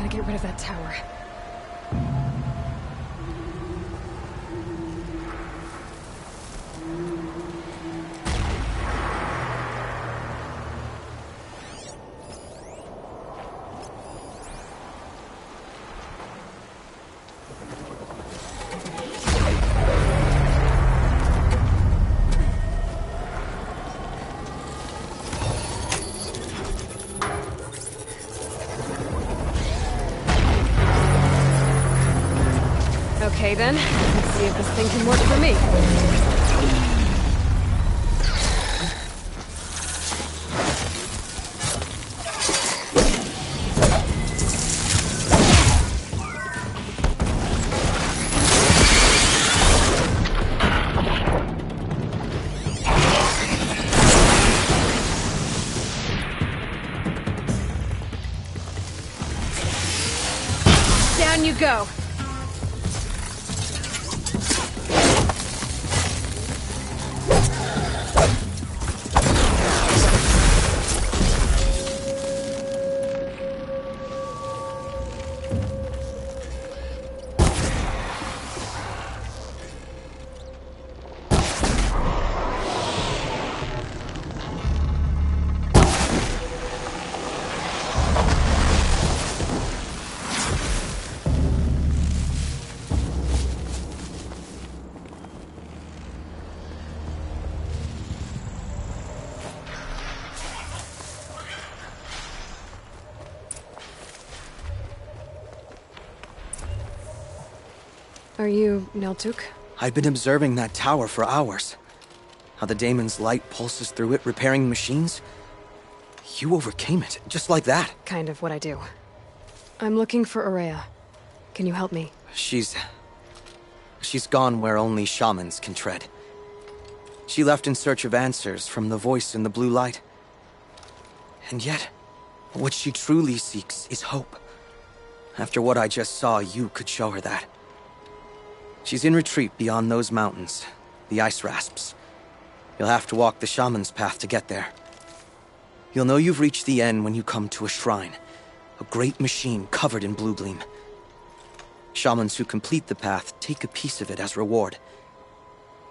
Get rid of that tower. Okay then, let's see if this thing can work for me. Down you go. Are you Neltuk? I've been observing that tower for hours. How the daemon's light pulses through it, repairing machines. You overcame it, just like that. Kind of what I do. I'm looking for Aurea. Can you help me? She's gone where only shamans can tread. She left in search of answers from the voice in the blue light. And yet, what she truly seeks is hope. After what I just saw, you could show her that. She's in retreat beyond those mountains, the ice rasps. You'll have to walk the shaman's path to get there. You'll know you've reached the end when you come to a shrine, a great machine covered in blue gleam. Shamans who complete the path take a piece of it as reward.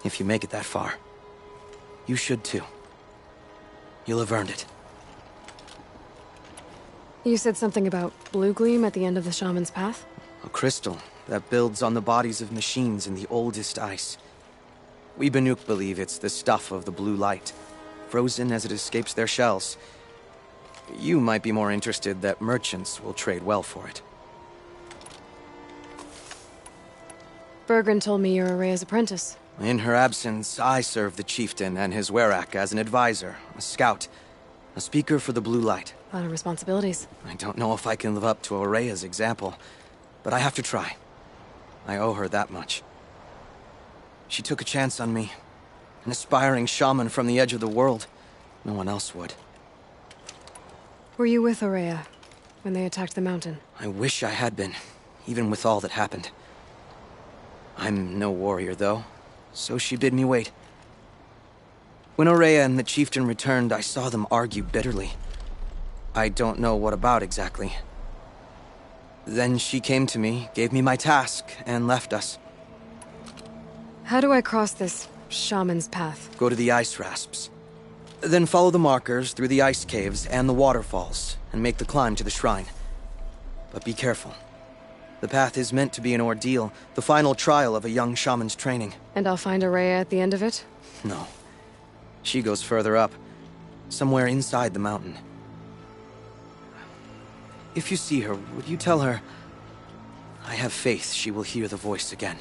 If you make it that far, you should too. You'll have earned it. You said something about blue gleam at the end of the shaman's path? A crystal that builds on the bodies of machines in the oldest ice. We Banuk believe it's the stuff of the blue light, frozen as it escapes their shells. You might be more interested that merchants will trade well for it. Bergren told me you're Aurea's apprentice. In her absence, I serve the chieftain and his Werak as an advisor, a scout, a speaker for the blue light. A lot of responsibilities. I don't know if I can live up to Aurea's example, but I have to try. I owe her that much. She took a chance on me. An aspiring shaman from the edge of the world. No one else would. Were you with Aurea when they attacked the mountain? I wish I had been, even with all that happened. I'm no warrior, though, so she bid me wait. When Aurea and the chieftain returned, I saw them argue bitterly. I don't know what about exactly. Then she came to me, gave me my task, and left us. How do I cross this shaman's path? Go to the ice rasps. Then follow the markers through the ice caves and the waterfalls, and make the climb to the shrine. But be careful. The path is meant to be an ordeal, the final trial of a young shaman's training. And I'll find Aurea at the end of it? No. She goes further up, somewhere inside the mountain. If you see her, would you tell her... I have faith she will hear the voice again.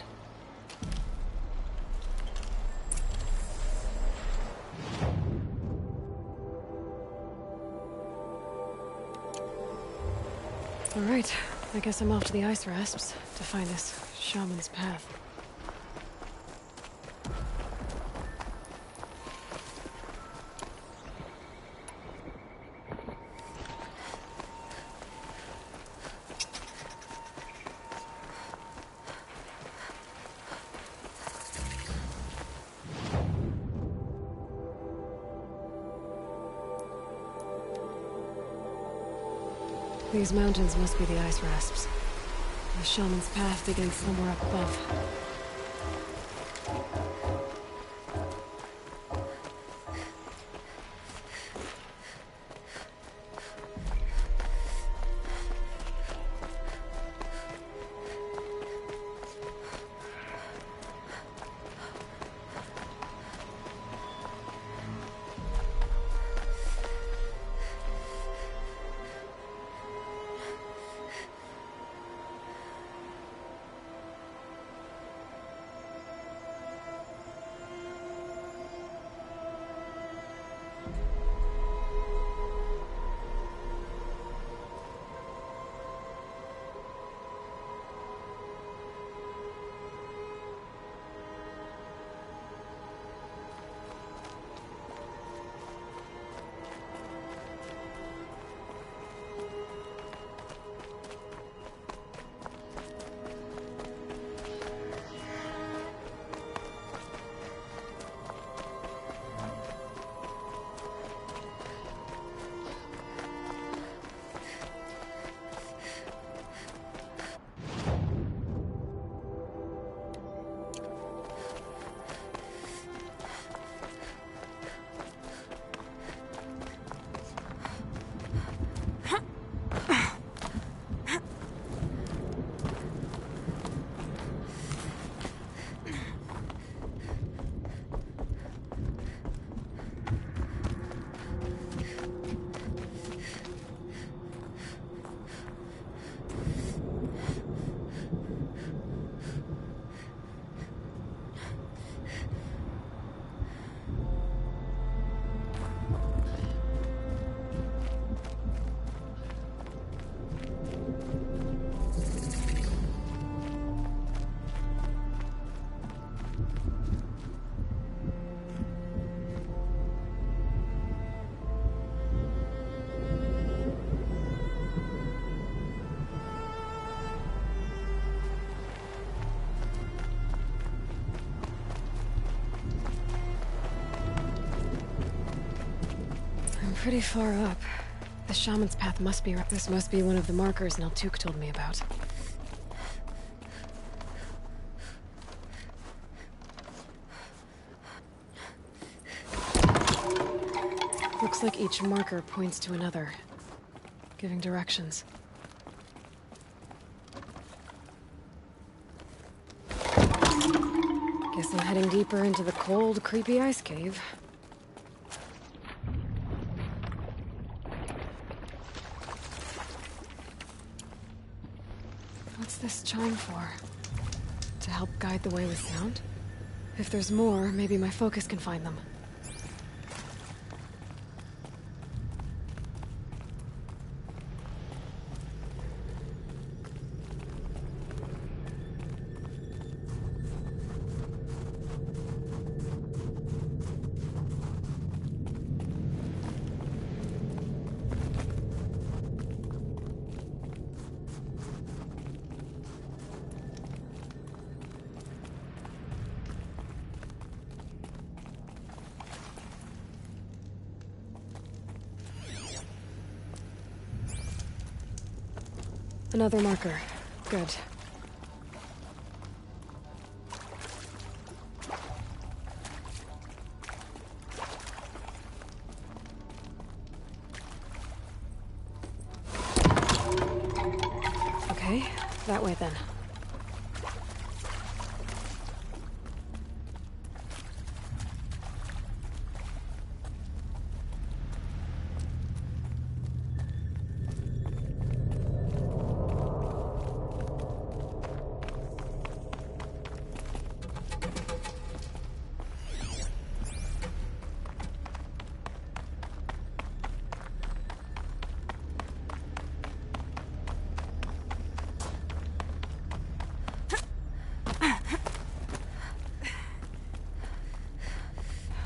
All right, I guess I'm off to the ice rasps to find this shaman's path. These mountains must be the ice rasps. The shaman's path begins somewhere up above. Pretty far up. The shaman's path must be right. This must be one of the markers Naltuk told me about. Looks like each marker points to another, giving directions. Guess I'm heading deeper into the cold, creepy ice cave. What's this chime for? To help guide the way with sound? If there's more, maybe my focus can find them. Another marker. Good. Okay, that way then.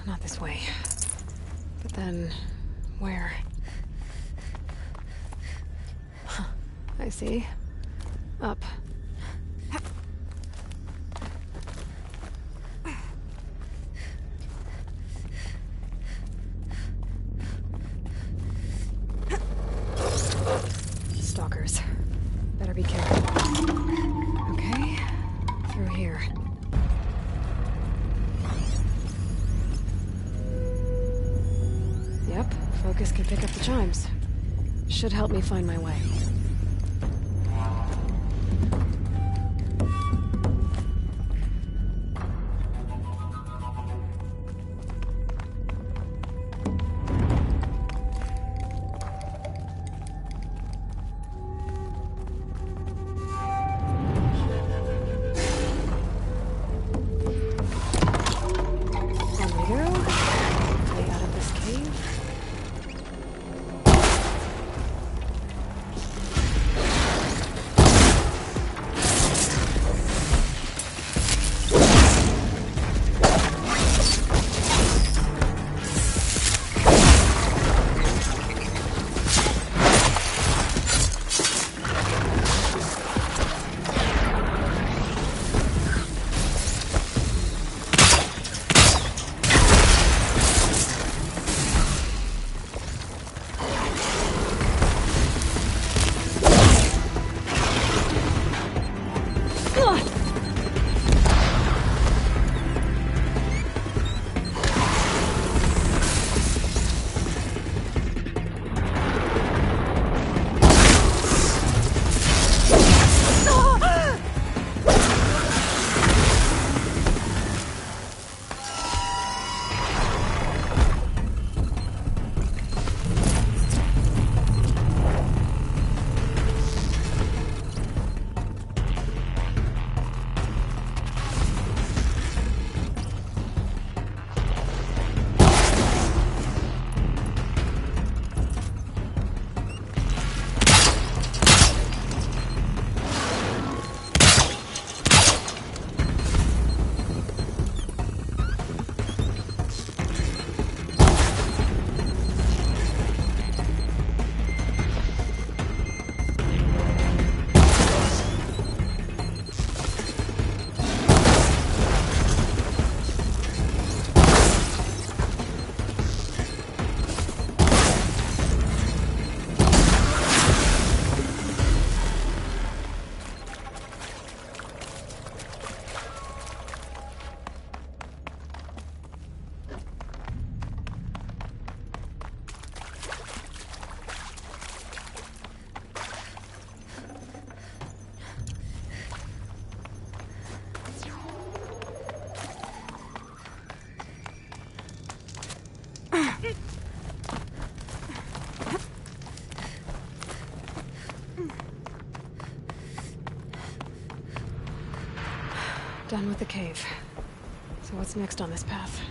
Not this way. But then... where? Huh. I see. Up. Stalkers. Better be careful. Okay. Through here. Yep, focus can pick up the chimes. Should help me find my way. Done with the cave. So what's next on this path?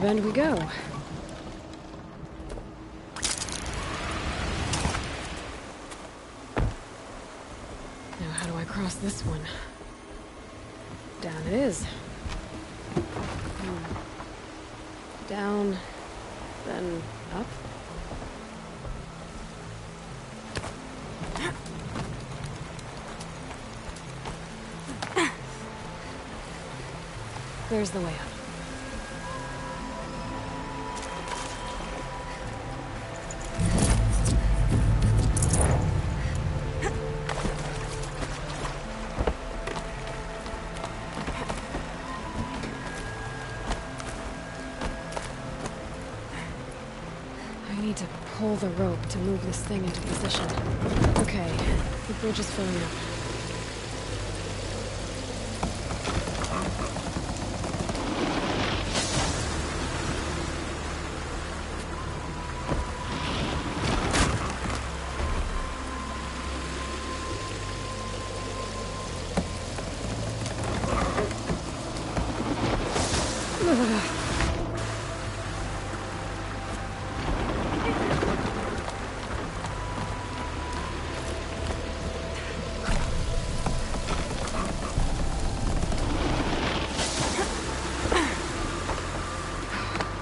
Bend we go. Now how do I cross this one? Down it is. Down, then up. There's the way up. pull the rope to move this thing into position. Okay, the bridge is filling up.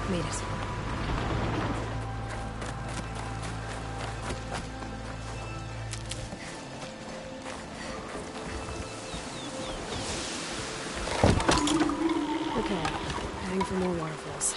Made it. Okay, heading for more waterfalls.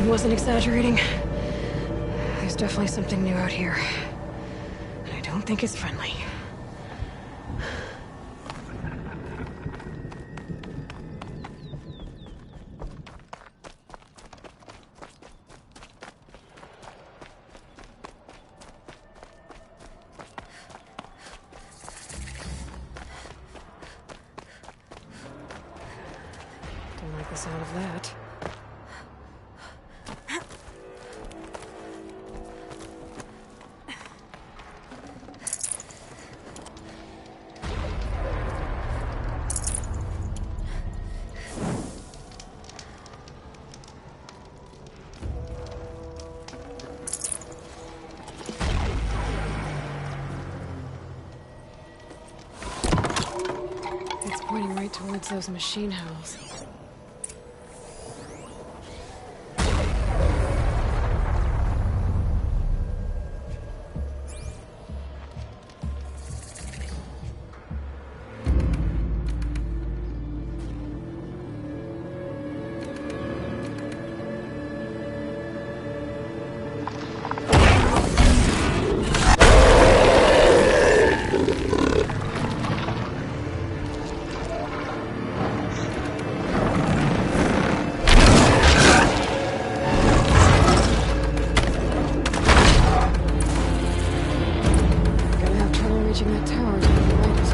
Wasn't exaggerating. There's definitely something new out here. And I don't think it's friendly. Don't like the sound of that. Pointing right towards those machine hells. That tower to the right.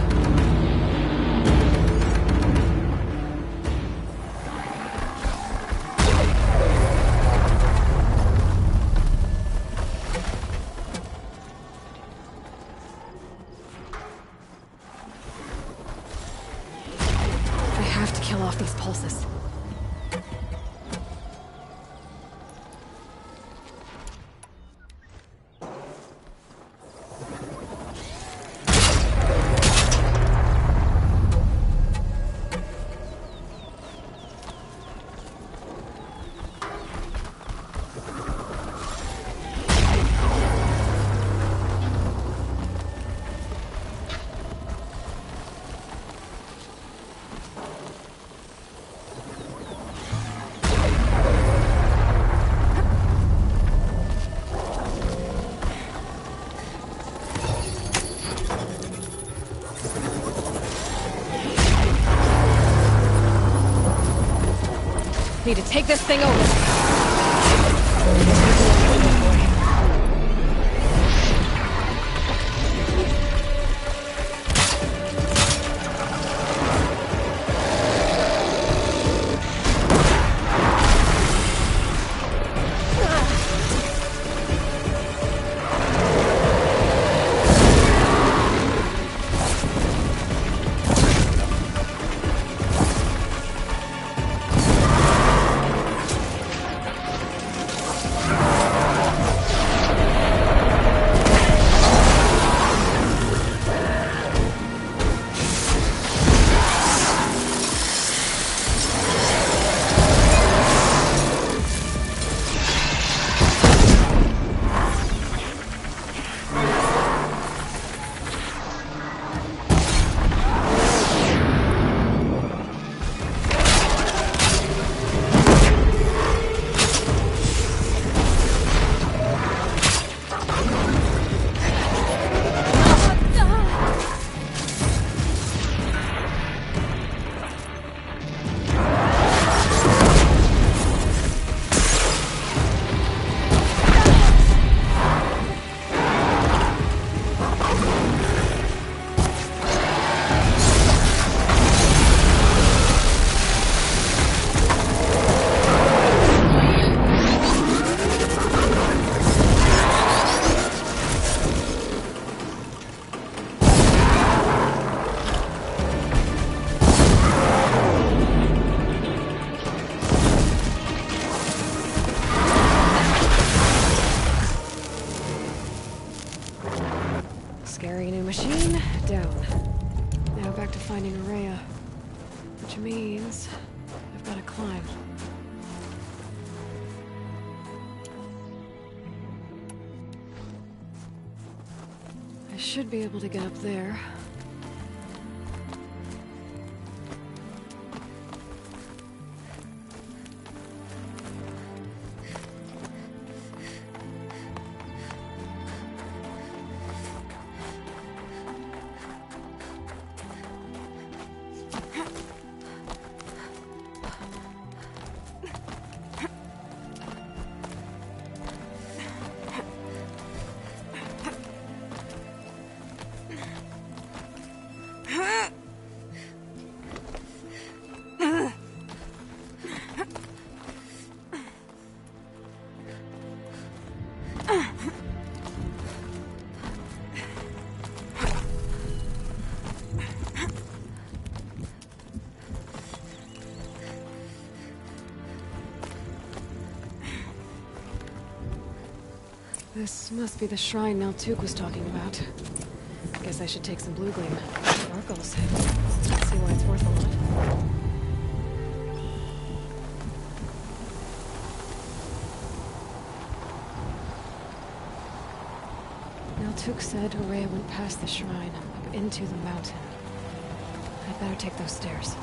I have to kill off these pulses. take this thing over. Scary new machine, down. Now back to finding Araya. Which means I've got to climb. I should be able to get up there. This must be the shrine Naltuk was talking about. Guess I should take some blue gleam. Sparkles. Let's see why it's worth a lot. Naltuk said Araya went past the shrine, up into the mountain. I'd better take those stairs.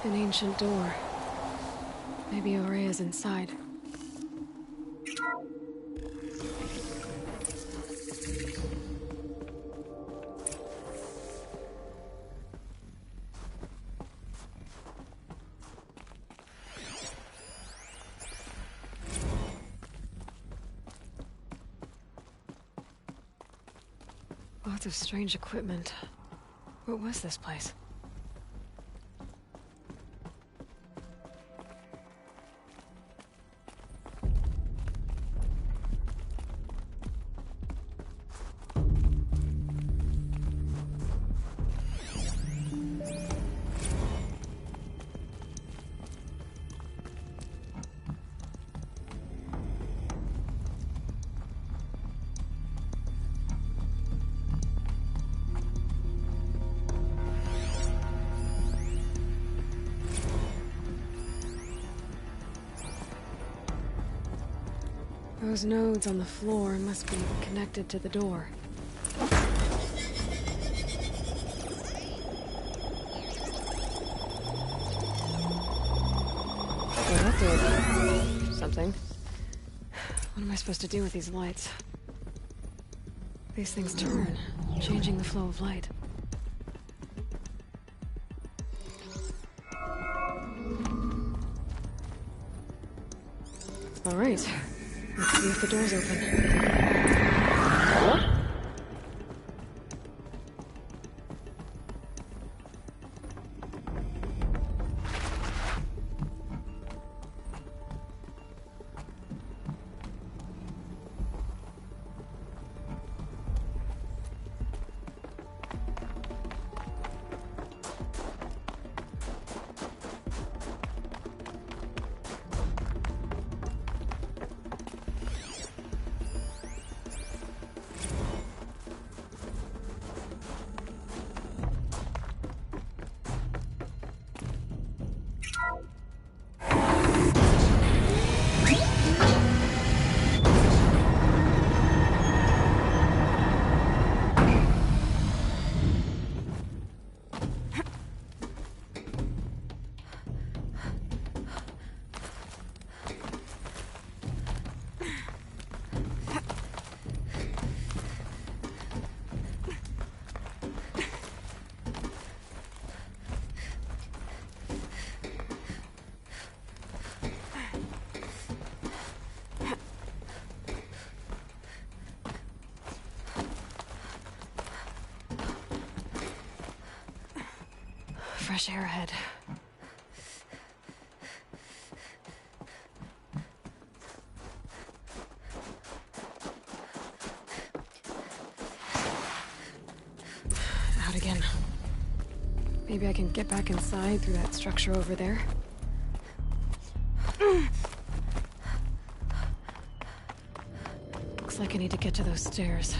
An ancient door. Maybe Araya's inside. Lots of strange equipment. What was this place? Those nodes on the floor must be connected to the door. Well, that did something. What am I supposed to do with these lights? These things turn, changing the flow of light. All right. Let's see if the door's open. Fresh air ahead. Out again. Maybe I can get back inside through that structure over there. Looks like I need to get to those stairs.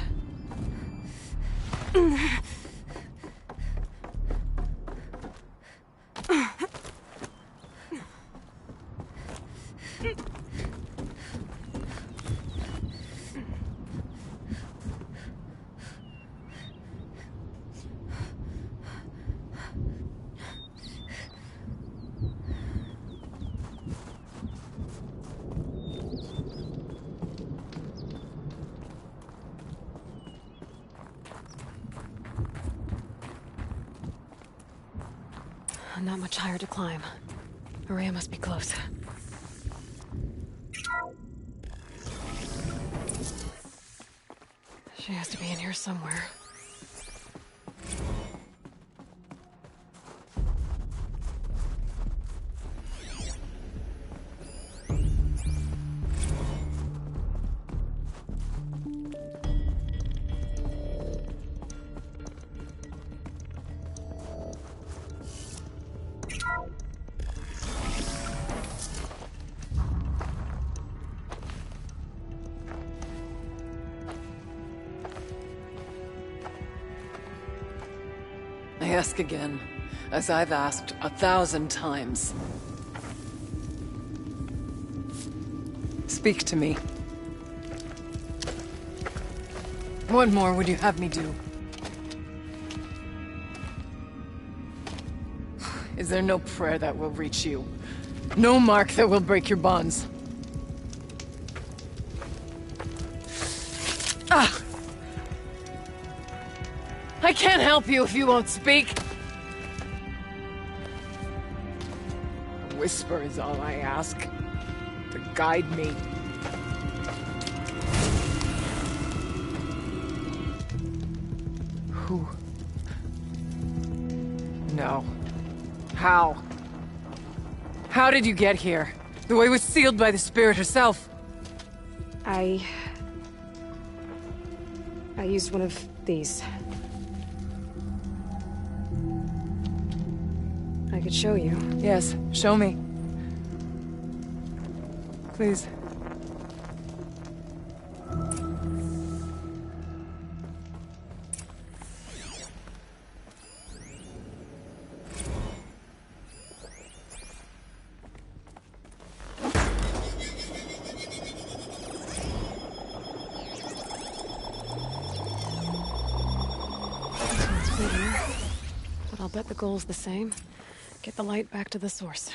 Not much higher to climb. Maria must be close. She has to be in here somewhere. I ask again, as I've asked 1,000 times. Speak to me. What more would you have me do? Is there no prayer that will reach you? No mark that will break your bonds? Ah! I can't help you if you won't speak. A whisper is all I ask. To guide me. Who? No. How? How did you get here? The way was sealed by the spirit herself. I used one of these. I could show you. Yes, show me. Please. But I'll bet the goal's the same. Get the light back to the source.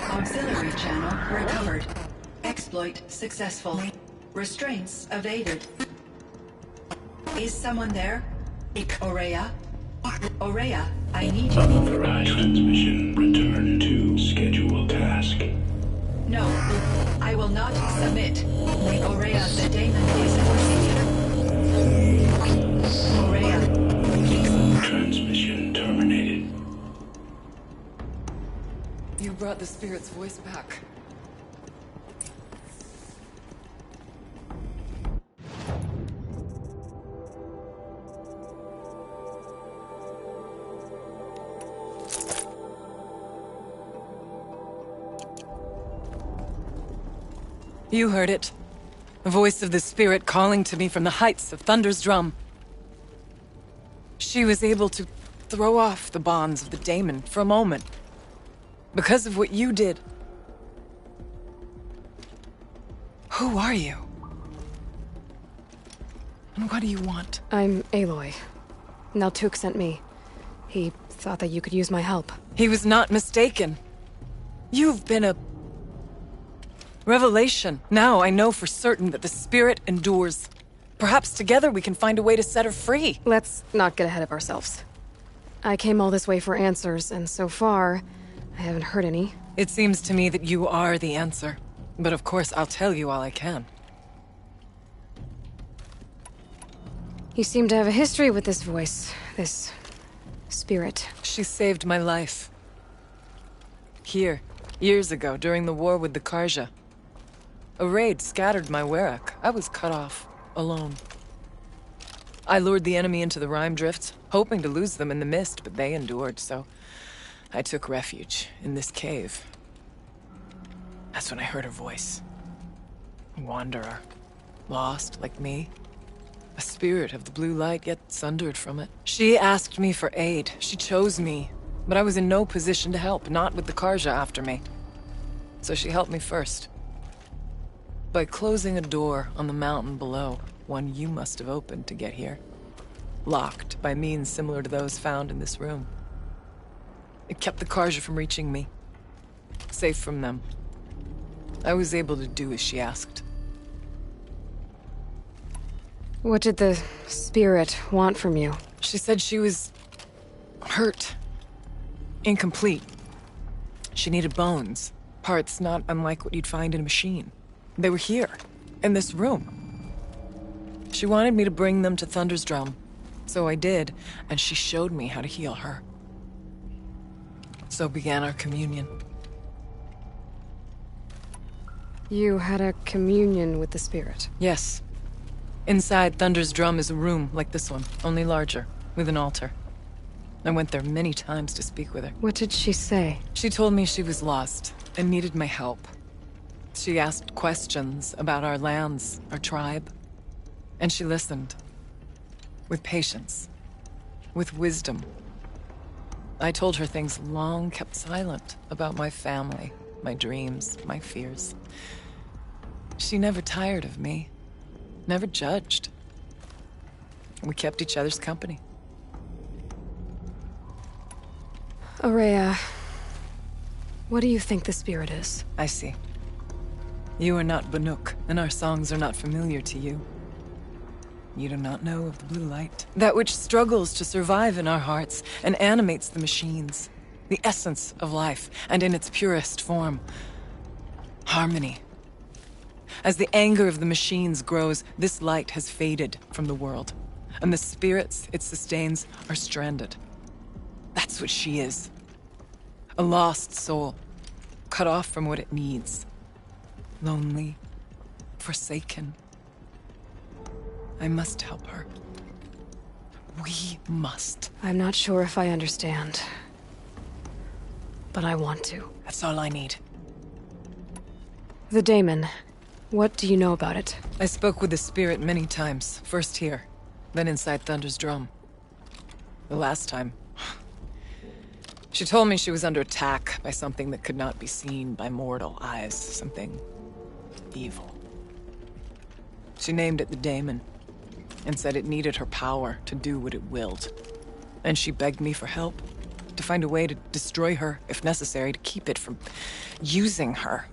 Auxiliary channel recovered. Exploit successful. Restraints evaded. Is someone there? Aurea? Aurea, I need you. Unauthorized transmission. Return to scheduled task. No, I will not submit. Aurea, the daemon is forcing you. Aurea. Transmission terminated. You brought the spirit's voice back. You heard it. The voice of the spirit calling to me from the heights of Thunder's Drum. She was able to throw off the bonds of the daemon for a moment. Because of what you did. Who are you? And what do you want? I'm Aloy. Naltuk sent me. He thought that you could use my help. He was not mistaken. You've been a revelation. Now I know for certain that the spirit endures. Perhaps together we can find a way to set her free. Let's not get ahead of ourselves. I came all this way for answers, and so far, I haven't heard any. It seems to me that you are the answer. But of course, I'll tell you all I can. You seem to have a history with this voice, this spirit. She saved my life. Here, years ago, during the war with the Karja. A raid scattered my Werak. I was cut off, alone. I lured the enemy into the Rime Drifts, hoping to lose them in the mist, but they endured, so I took refuge in this cave. That's when I heard her voice. A wanderer. Lost, like me. A spirit of the blue light, yet sundered from it. She asked me for aid. She chose me. But I was in no position to help, not with the Karja after me. So she helped me first. By closing a door on the mountain below, one you must have opened to get here. Locked by means similar to those found in this room. It kept the Karja from reaching me. Safe from them. I was able to do as she asked. What did the spirit want from you? She said she was hurt. Incomplete. She needed bones. Parts not unlike what you'd find in a machine. They were here, in this room. She wanted me to bring them to Thunder's Drum. So I did, and she showed me how to heal her. So began our communion. You had a communion with the spirit? Yes. Inside Thunder's Drum is a room like this one, only larger, with an altar. I went there many times to speak with her. What did she say? She told me she was lost and needed my help. She asked questions about our lands, our tribe. And she listened. With patience. With wisdom. I told her things long kept silent about my family, my dreams, my fears. She never tired of me. Never judged. We kept each other's company. Aurea, what do you think the spirit is? I see. You are not Banuk, and our songs are not familiar to you. You do not know of the blue light. That which struggles to survive in our hearts and animates the machines. The essence of life, and in its purest form. Harmony. As the anger of the machines grows, this light has faded from the world. And the spirits it sustains are stranded. That's what she is. A lost soul. Cut off from what it needs. Lonely. Forsaken. I must help her. We must. I'm not sure if I understand. But I want to. That's all I need. The daemon. What do you know about it? I spoke with the spirit many times. First here, then inside Thunder's Drum. The last time... She told me she was under attack by something that could not be seen by mortal eyes. Something... evil. She named it the daemon, and said it needed her power to do what it willed. And she begged me for help, to find a way to destroy her, if necessary, to keep it from using her.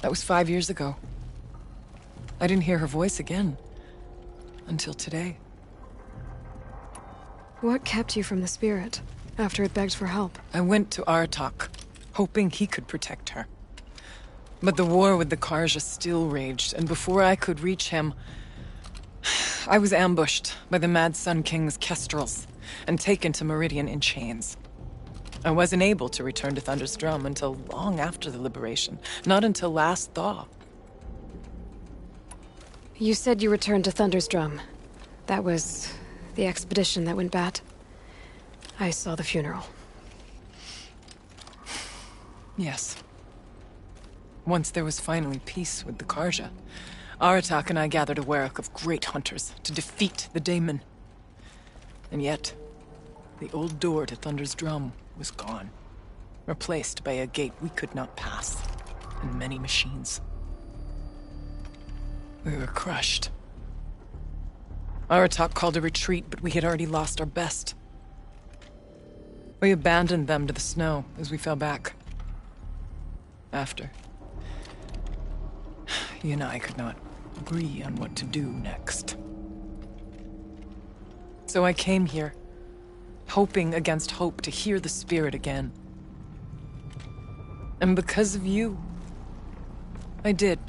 That was 5 years ago. I didn't hear her voice again. Until today. What kept you from the spirit, after it begged for help? I went to Artok, hoping he could protect her. But the war with the Karja still raged, and before I could reach him... I was ambushed by the Mad Sun King's kestrels, and taken to Meridian in chains. I wasn't able to return to Thunder's Drum until long after the liberation. Not until last thaw. You said you returned to Thunder's Drum. That was the expedition that went bad. I saw the funeral. Yes. Once there was finally peace with the Karja, Aratak and I gathered a Werak of great hunters to defeat the daemon. And yet, the old door to Thunder's Drum was gone, replaced by a gate we could not pass, and many machines. We were crushed. Aratak called a retreat, but we had already lost our best. We abandoned them to the snow as we fell back. After, he and I could not agree on what to do next. So I came here, hoping against hope to hear the spirit again. And because of you, I did.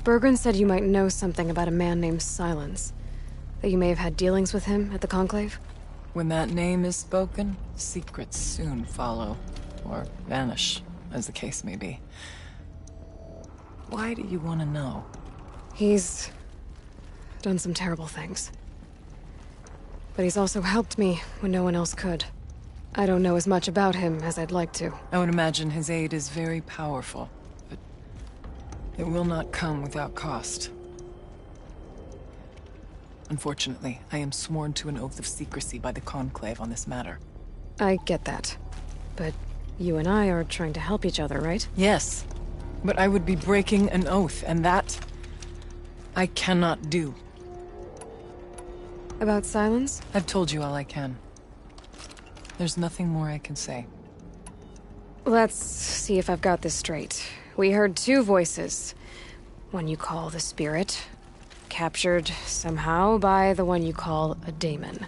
Bergren said you might know something about a man named Silence. That you may have had dealings with him at the Conclave? When that name is spoken, secrets soon follow. Or vanish, as the case may be. Why do you want to know? He's done some terrible things. But he's also helped me when no one else could. I don't know as much about him as I'd like to. I would imagine his aid is very powerful, but it will not come without cost. Unfortunately, I am sworn to an oath of secrecy by the Conclave on this matter. I get that. But you and I are trying to help each other, right? Yes, but I would be breaking an oath, and that I cannot do. About Silence? I've told you all I can. There's nothing more I can say. Let's see if I've got this straight. We heard two voices. One you call the Spirit, captured somehow by the one you call a daemon.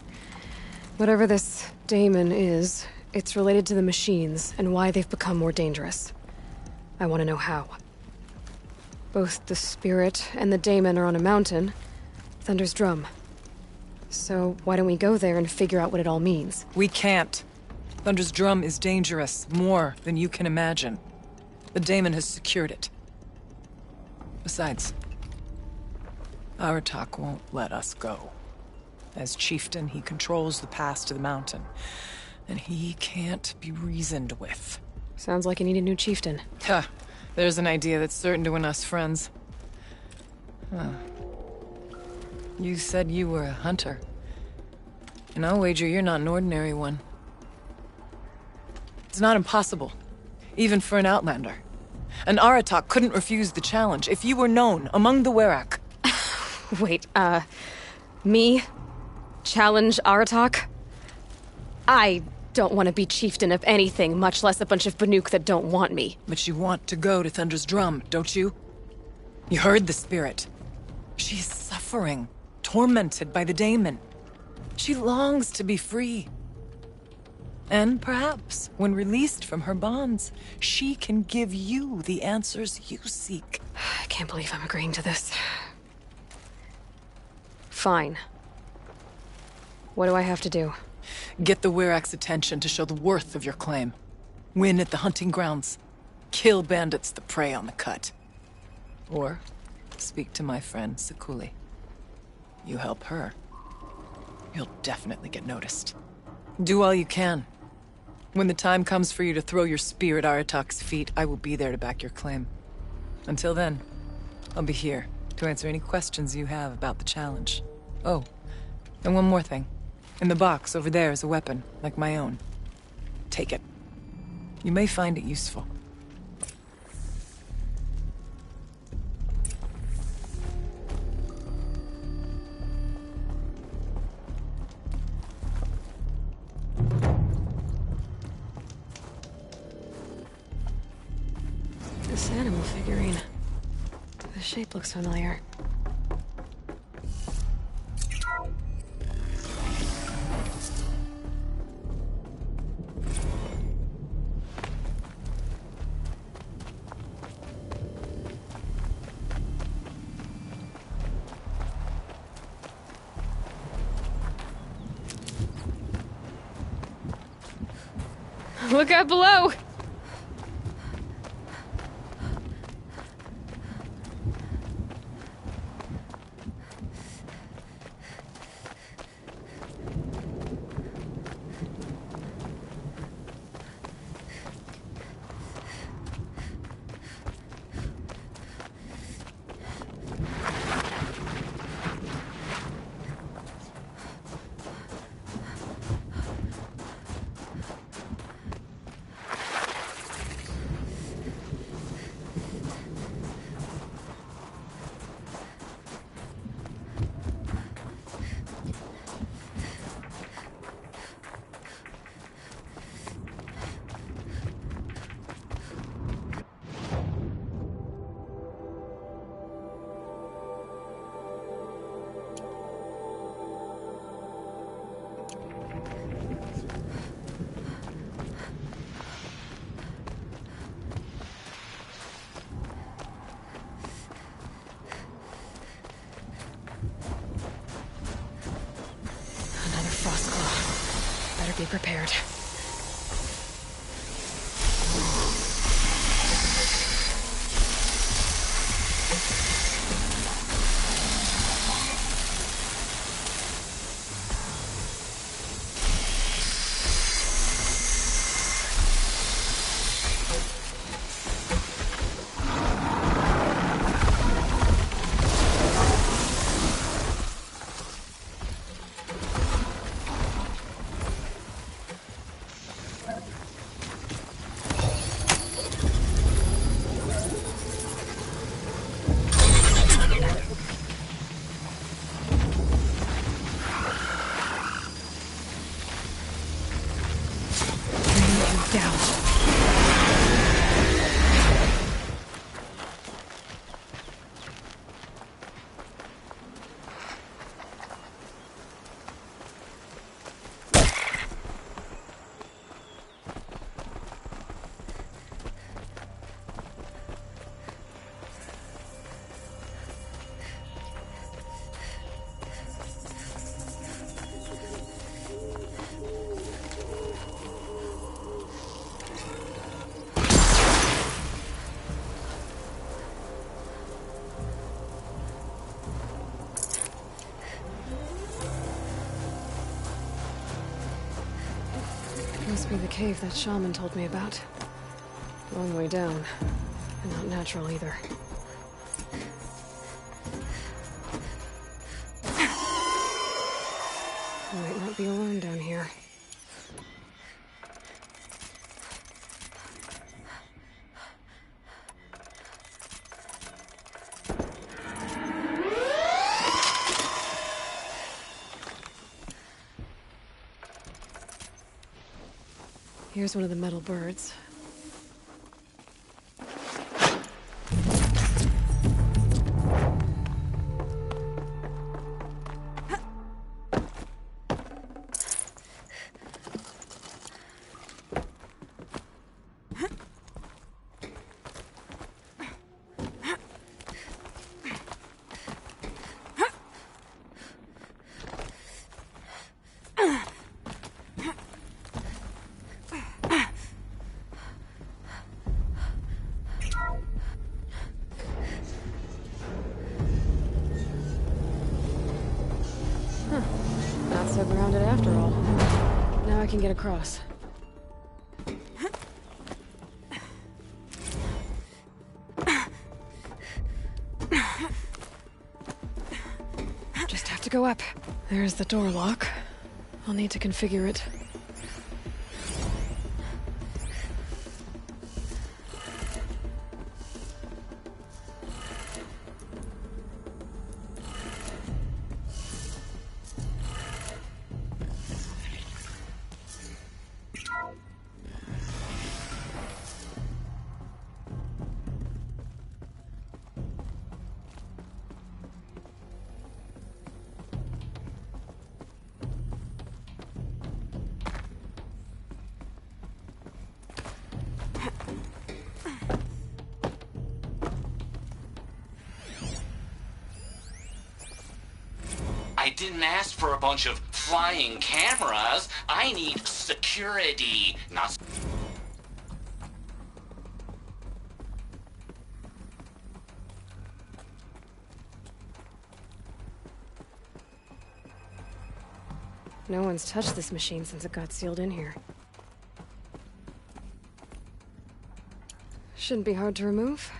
Whatever this daemon is, it's related to the machines and why they've become more dangerous. I want to know how. Both the Spirit and the daemon are on a mountain, Thunder's Drum. So why don't we go there and figure out what it all means? We can't. Thunder's Drum is dangerous, more than you can imagine. The daemon has secured it. Besides, Aratak won't let us go. As chieftain, he controls the pass to the mountain, and he can't be reasoned with. Sounds like you need a new chieftain. Huh. There's an idea that's certain to win us friends. Huh. You said you were a hunter. And I'll wager you're not an ordinary one. It's not impossible, even for an outlander. And Aratak couldn't refuse the challenge if you were known among the Werak. Wait, me? Challenge Aratak? I don't want to be chieftain of anything, much less a bunch of Banuk that don't want me. But you want to go to Thunder's Drum, don't you? You heard the spirit. She's suffering, tormented by the daemon. She longs to be free. And perhaps, when released from her bonds, she can give you the answers you seek. I can't believe I'm agreeing to this. Fine. What do I have to do? Get the Werak's attention to show the worth of your claim. Win at the hunting grounds. Kill bandits that prey on the cut. Or speak to my friend Sekuli. You help her, you'll definitely get noticed. Do all you can. When the time comes for you to throw your spear at Aratak's feet, I will be there to back your claim. Until then, I'll be here to answer any questions you have about the challenge. Oh, and one more thing. In the box over there is a weapon, like my own. Take it. You may find it useful. This animal figurine. The shape looks familiar. Look out below! prepared. Must be the cave that shaman told me about. Long way down. And not natural either. I might not be alone down here. Here's one of the metal birds. Not so grounded after all. Now I can get across. Just have to go up. There's the door lock. I'll need to configure it. I didn't ask for a bunch of flying cameras. I need security, not... No one's touched this machine since it got sealed in here. Shouldn't be hard to remove.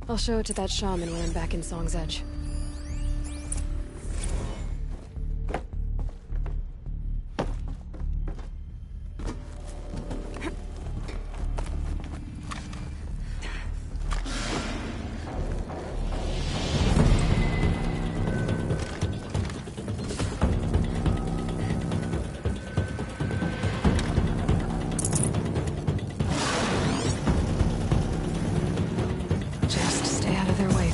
I'll show it to that shaman when I'm back in Song's Edge. Just stay out of their way.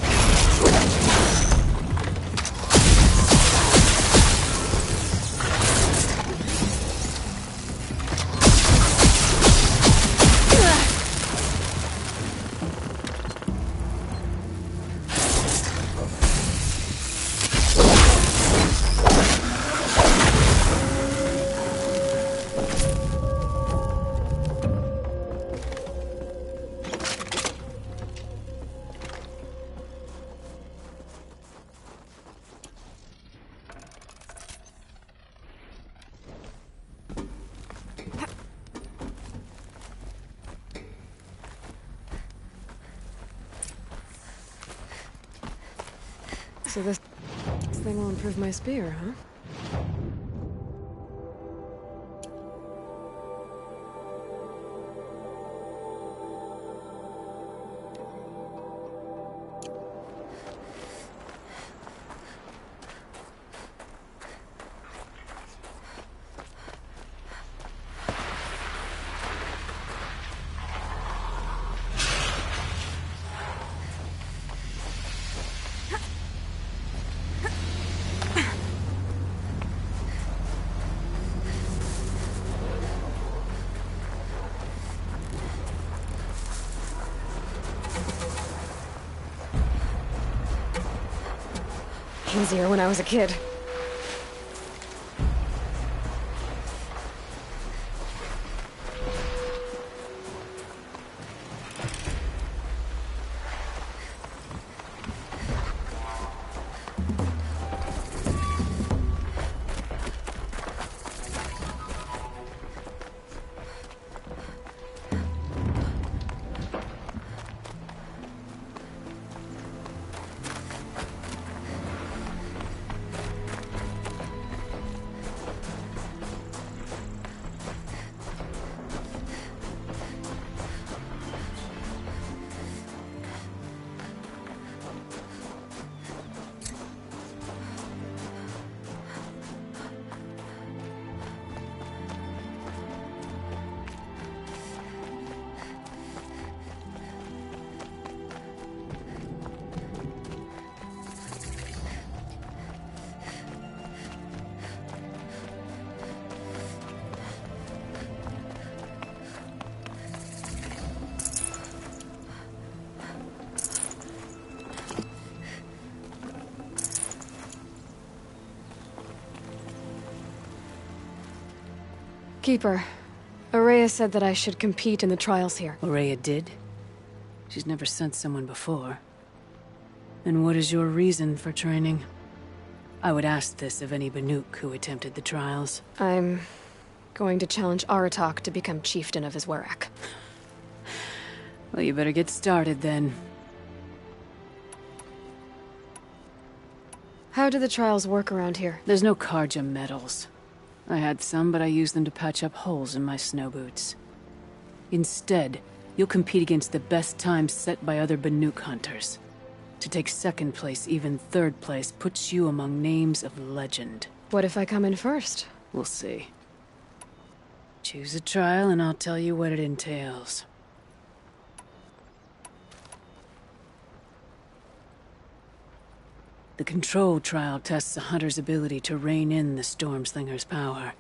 So this thing will improve my spear, huh? Easier when I was a kid. Keeper, Araya said that I should compete in the trials here. Araya did? She's never sent someone before. And what is your reason for training? I would ask this of any Banuk who attempted the trials. I'm going to challenge Aratak to become chieftain of his Werak. Well, you better get started then. How do the trials work around here? There's no Karja medals. I had some, but I used them to patch up holes in my snow boots. Instead, you'll compete against the best times set by other Banuk hunters. To take second place, even third place, puts you among names of legend. What if I come in first? We'll see. Choose a trial and I'll tell you what it entails. The control trial tests a hunter's ability to rein in the Stormslinger's power.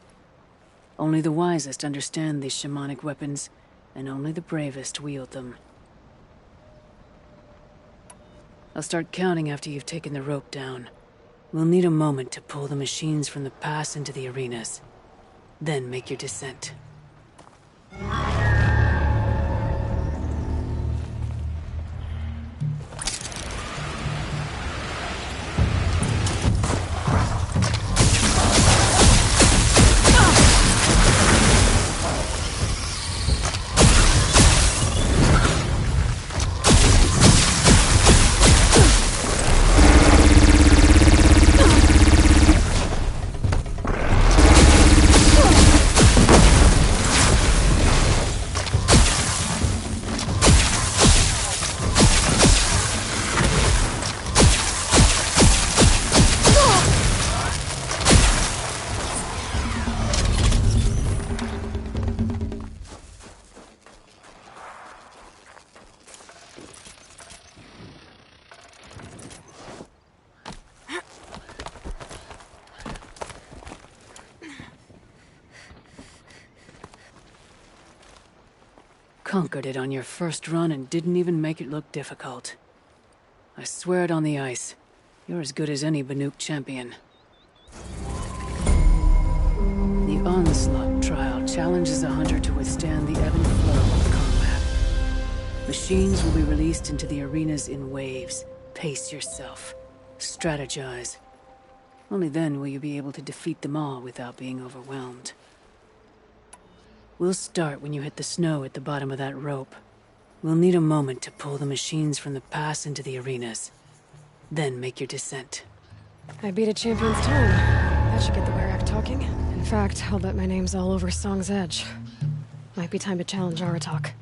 Only the wisest understand these shamanic weapons, and only the bravest wield them. I'll start counting after you've taken the rope down. We'll need a moment to pull the machines from the pass into the arenas. Then make your descent. Conquered it on your first run and didn't even make it look difficult. I swear it on the ice. You're as good as any Banuk champion. The Onslaught trial challenges a hunter to withstand the ebb and flow of combat. Machines will be released into the arenas in waves. Pace yourself. Strategize. Only then will you be able to defeat them all without being overwhelmed. We'll start when you hit the snow at the bottom of that rope. We'll need a moment to pull the machines from the pass into the arenas. then make your descent. I beat a champion's tone. That should get the Werak talking. In fact, I'll bet my name's all over Song's Edge. Might be time to challenge Aratak.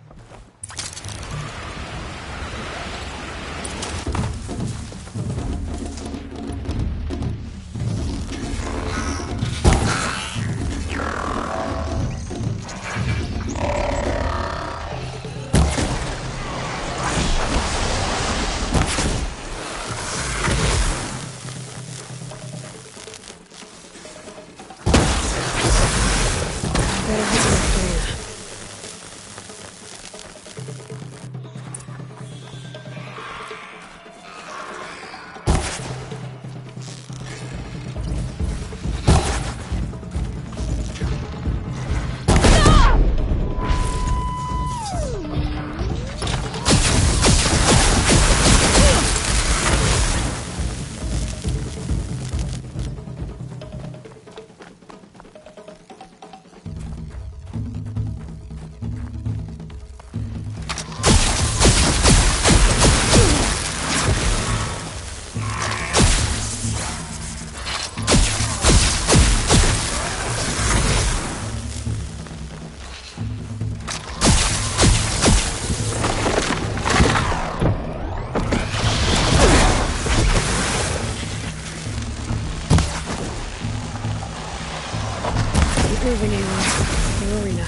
Moving Aloy. New arena.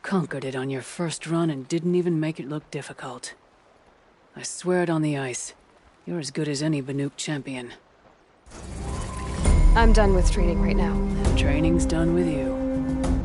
Conquered it on your first run and didn't even make it look difficult. I swear it on the ice. You're as good as any Banuk champion. I'm done with training right now. And training's done with you.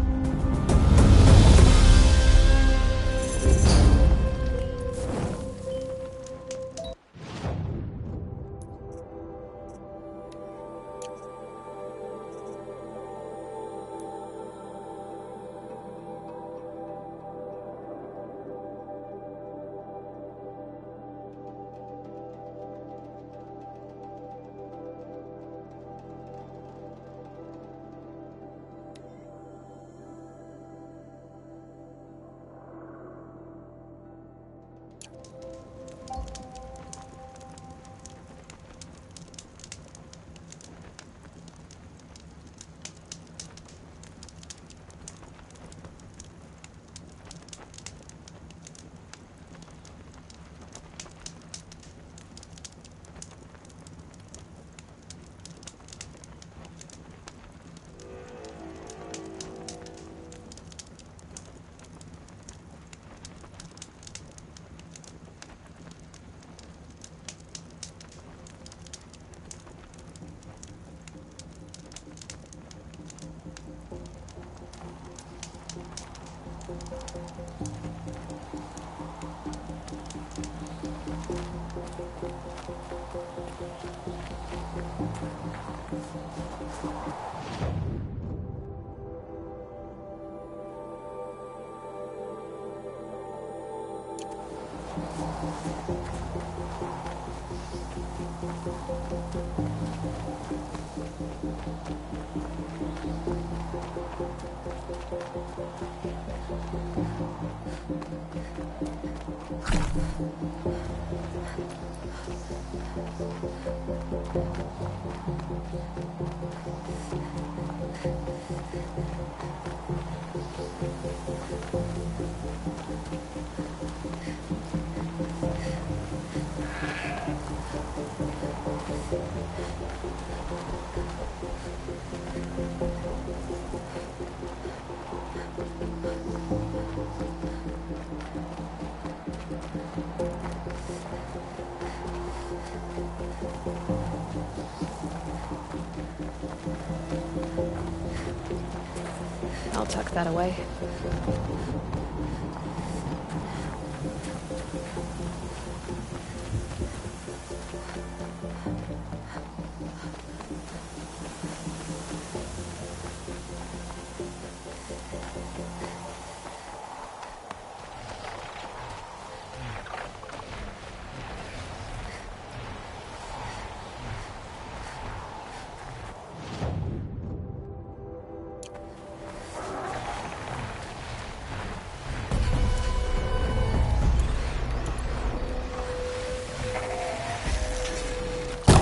I'll tuck that away.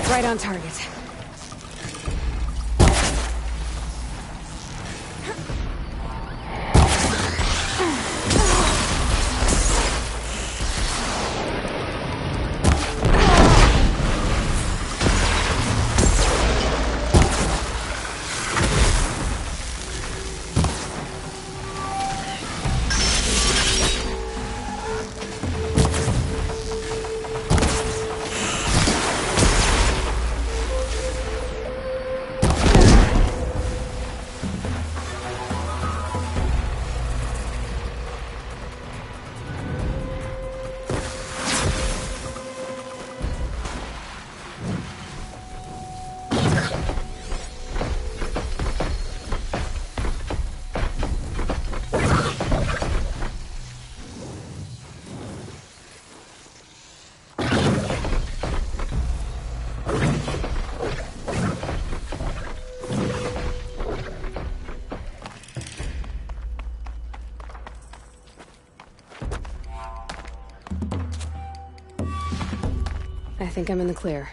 Right on target. I think I'm in the clear.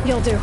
You'll do.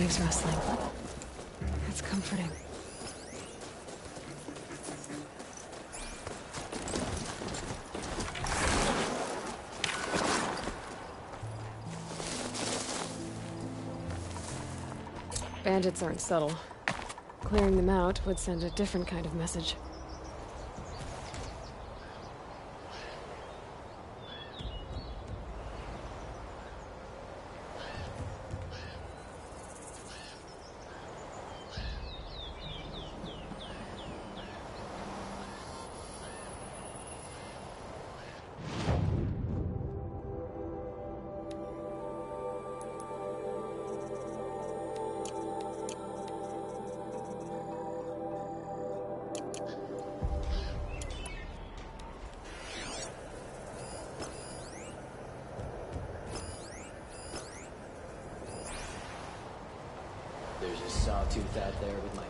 waves rustling. That's comforting. Bandits aren't subtle. Clearing them out would send a different kind of message. There's a sawtooth out there with my...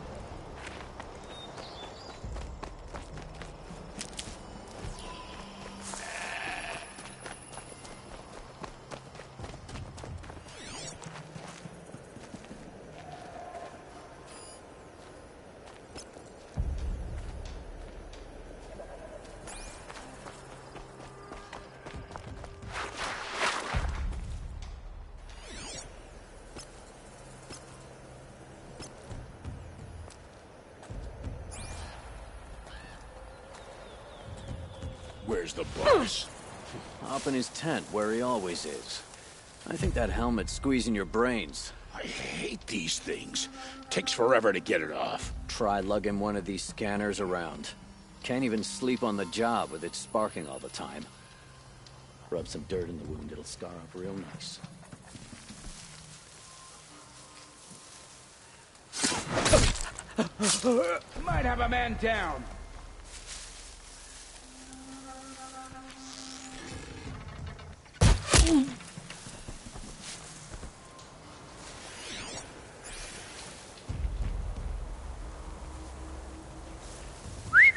Where's the boss? Up in his tent, where he always is. I think that helmet's squeezing your brains. I hate these things. Takes forever to get it off. Try lugging one of these scanners around. Can't even sleep on the job with it sparking all the time. Rub some dirt in the wound, it'll scar up real nice. Might have a man down.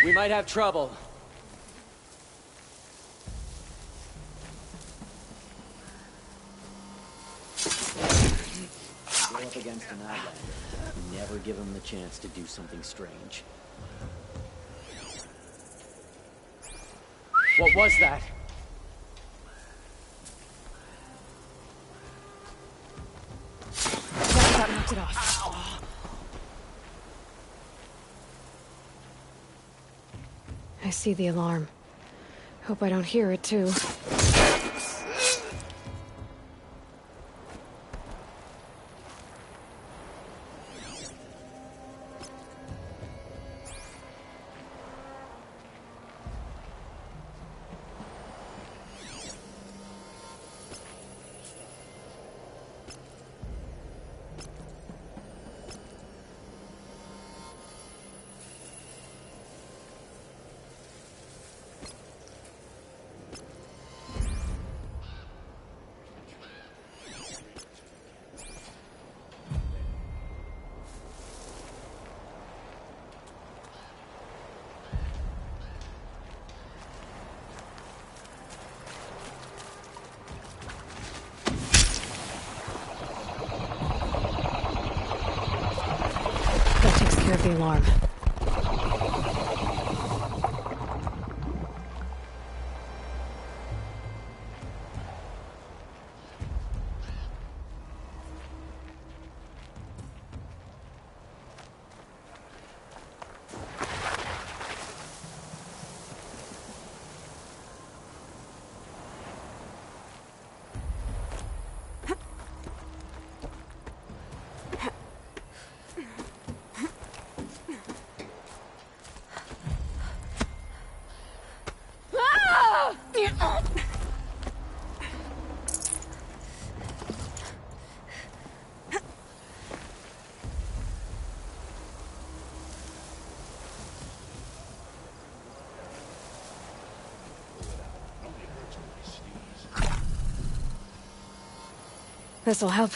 We might have trouble. Go up against an outlander. Never give him the chance to do something strange. What was that? That knocked it off. I see the alarm. Hope I don't hear it, too. The alarm. This'll help.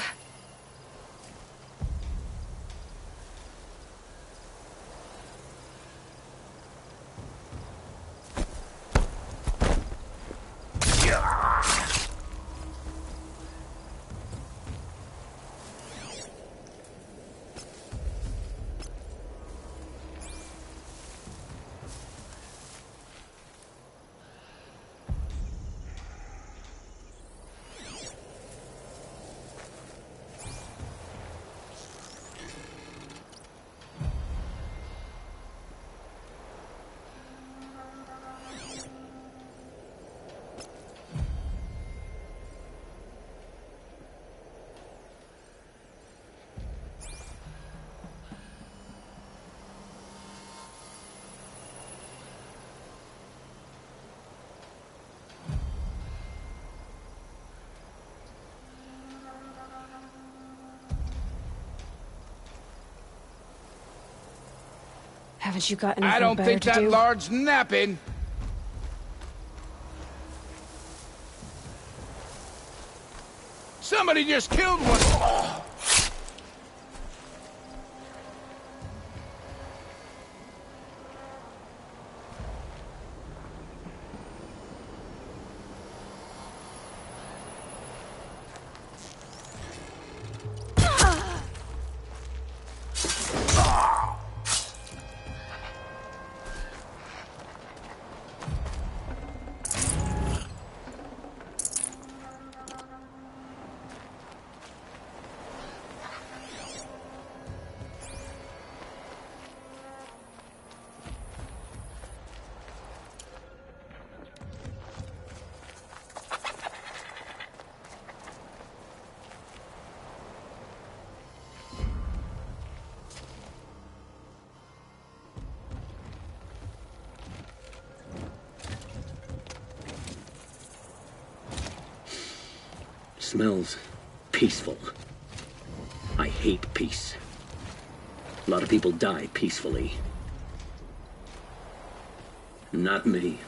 Haven't you got anything I don't better think to that do? large napping. Somebody just killed one. Oh. Smells peaceful. I hate peace. A lot of people die peacefully. Not me.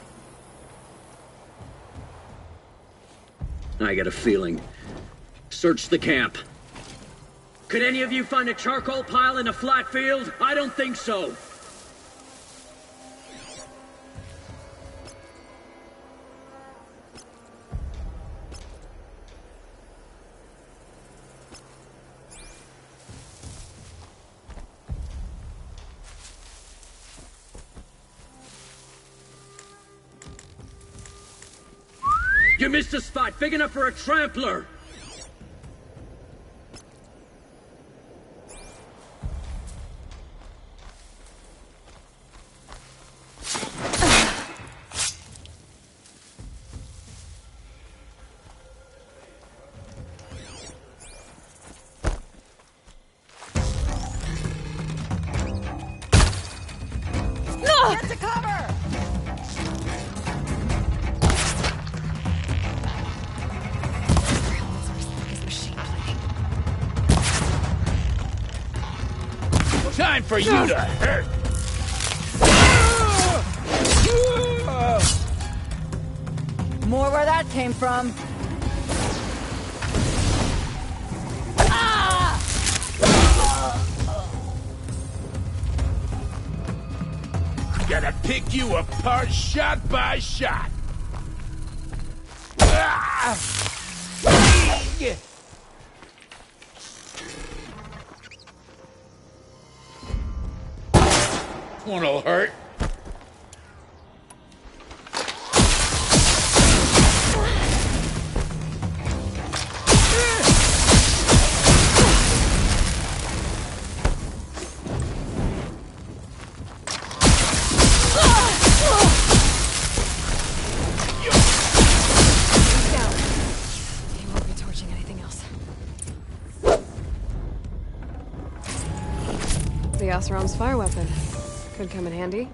I got a feeling. Search the camp. Could any of you find a charcoal pile in a flat field? I don't think so. You missed a spot big enough for a trampler! Get to cover! Time for you to hurt! More where that came from. Gotta pick you apart shot by shot. One'll hurt. The Oseram's fire weapon. Could come in handy.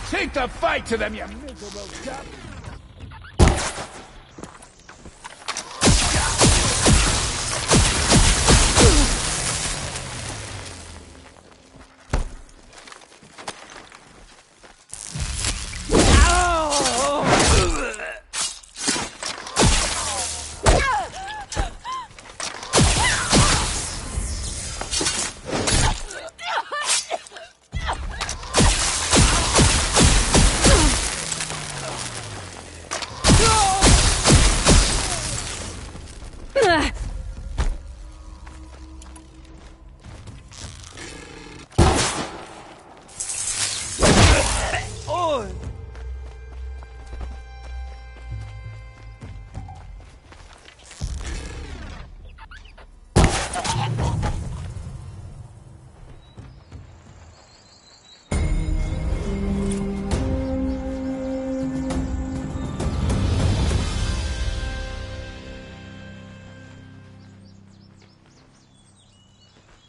Take the fight to them, you miserable chap!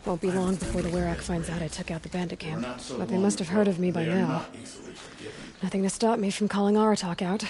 Won't be long before the Werak finds out I took out the bandit camp. But they must have heard of me by now. Nothing to stop me from calling Aratak out.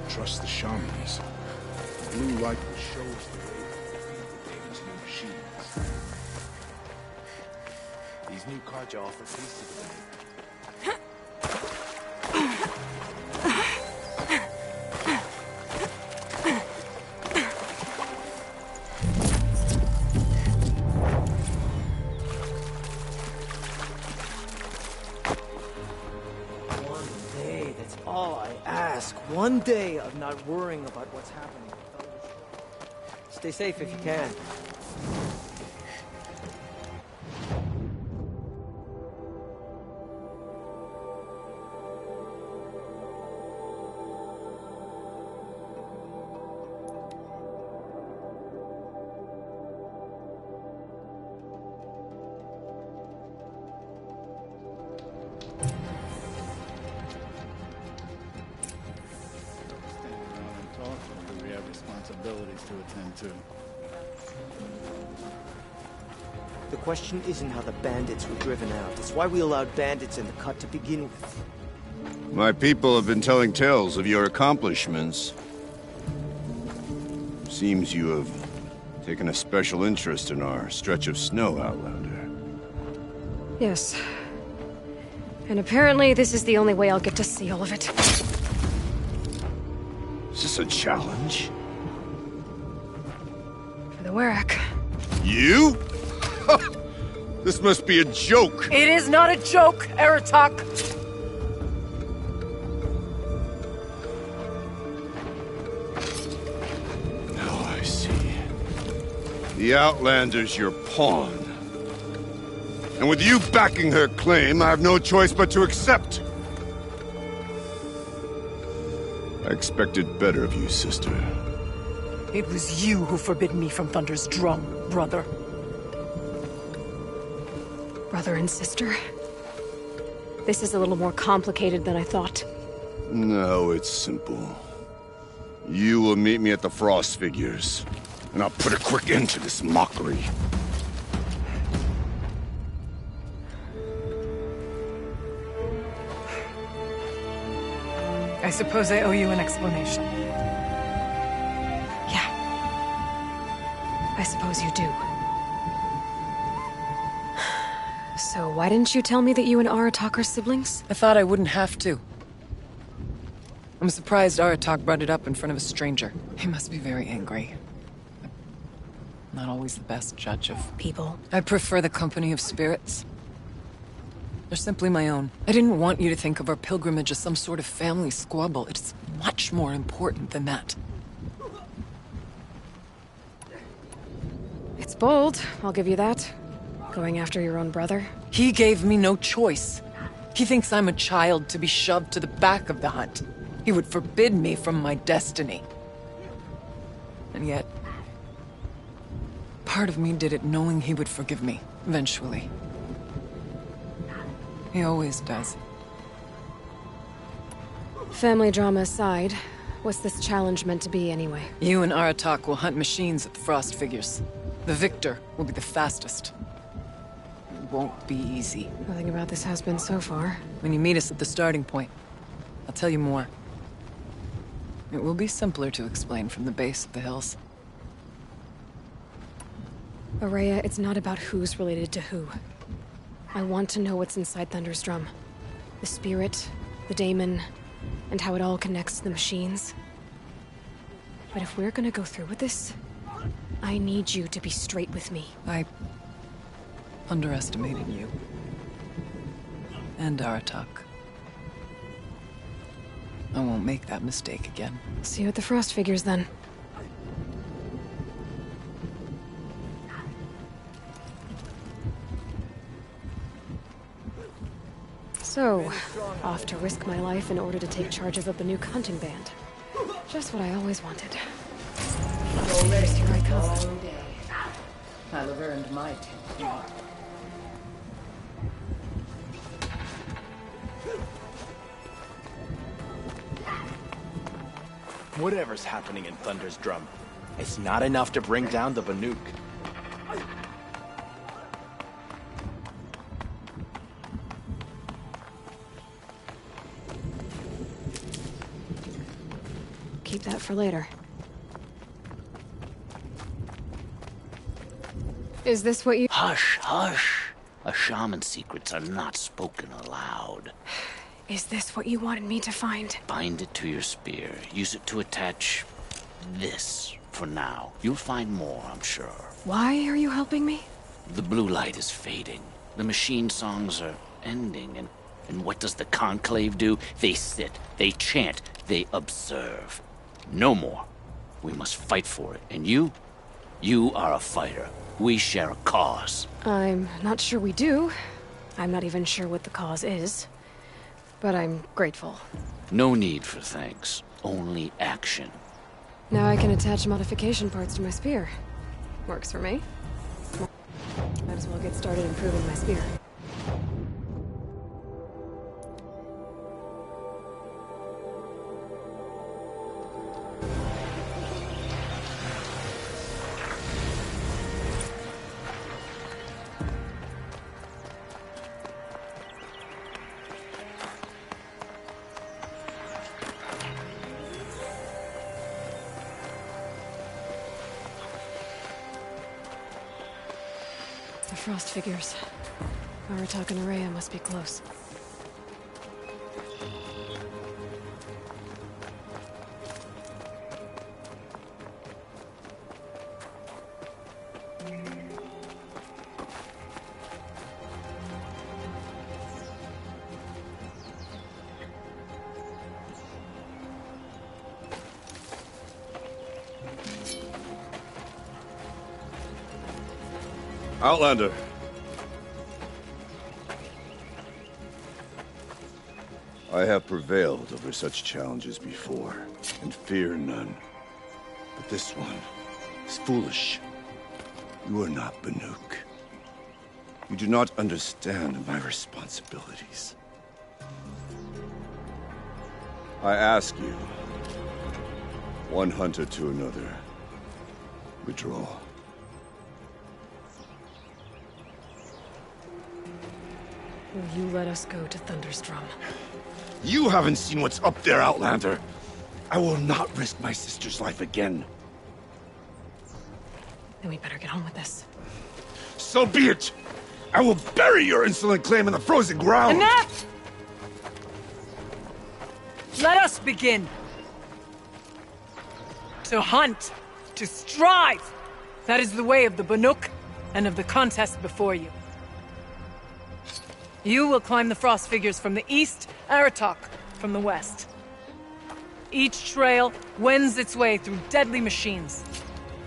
Trust the shamans. The blue light will show us the way to defeat the Damon's new machines. These new Karja offer peace to the Banner. One day of not worrying about what's happening. Stay safe if you can. To attend to. The question isn't how the bandits were driven out. It's why we allowed bandits in the cut to begin with. My people have been telling tales of your accomplishments. Seems you have taken a special interest in our stretch of snow, Outlander. Yes. And apparently this is the only way I'll get to see all of it. Is this a challenge? The Werak. You? This must be a joke. It is not a joke, Aratak. Now I see. The Outlander's your pawn. And with you backing her claim, I have no choice but to accept. I expected better of you, sister. It was you who forbid me from Thunder's drum, brother. Brother and sister? This is a little more complicated than I thought. No, it's simple. You will meet me at the Frost Figures, and I'll put a quick end to this mockery. I suppose I owe you an explanation. I suppose you do. So why didn't you tell me that you and Aratak are siblings? I thought I wouldn't have to. I'm surprised Aratak brought it up in front of a stranger. He must be very angry. I'm not always the best judge of people. I prefer the company of spirits. They're simply my own. I didn't want you to think of our pilgrimage as some sort of family squabble. It's much more important than that. It's bold, I'll give you that. Going after your own brother. He gave me no choice. He thinks I'm a child to be shoved to the back of the hunt. He would forbid me from my destiny. And yet, Part of me did it knowing he would forgive me, eventually. He always does. Family drama aside, what's this challenge meant to be anyway? You and Aratak will hunt machines at the Frost figures. The victor will be the fastest. It won't be easy. Nothing about this has been so far. When you meet us at the starting point, I'll tell you more. It will be simpler to explain from the base of the hills. Aurea, it's not about who's related to who. I want to know what's inside Thunder's drum. The spirit, the daemon, and how it all connects to the machines. But if we're gonna go through with this, I need you to be straight with me. I underestimated you. And Aratak. I won't make that mistake again. See you at the Frost figures, then. So, off to risk my life in order to take charge of a Banuk hunting band. Just what I always wanted. Here I come. I'll have earned my 10. Whatever's happening in Thunder's drum, it's not enough to bring down the Banuk. Keep that for later. Is this what you— Hush, hush. A shaman's secrets are not spoken aloud. Is this what you wanted me to find? Bind it to your spear. Use it to attach this for now. You'll find more, I'm sure. Why are you helping me? The blue light is fading. The machine songs are ending, and what does the Conclave do? They sit, they chant, they observe. No more. We must fight for it. And you are a fighter. We share a cause. I'm not sure we do. I'm not even sure what the cause is. But I'm grateful. No need for thanks. Only action. Now I can attach modification parts to my spear. Works for me. Might as well get started improving my spear. The Frost figures. Aratak and Aurea must be close. Outlander. I have prevailed over such challenges before, and fear none. But this one is foolish. You are not Banuk. You do not understand my responsibilities. I ask you, one hunter to another, withdraw. Will you let us go to Thunder's drum? You haven't seen what's up there, Outlander. I will not risk my sister's life again. Then we better get on with this. So be it! I will bury your insolent claim in the frozen ground! Enough! Let us begin. To hunt. To strive. That is the way of the Banuk and of the contest before you. You will climb the Frost figures from the east, Aratak from the west. Each trail wends its way through deadly machines.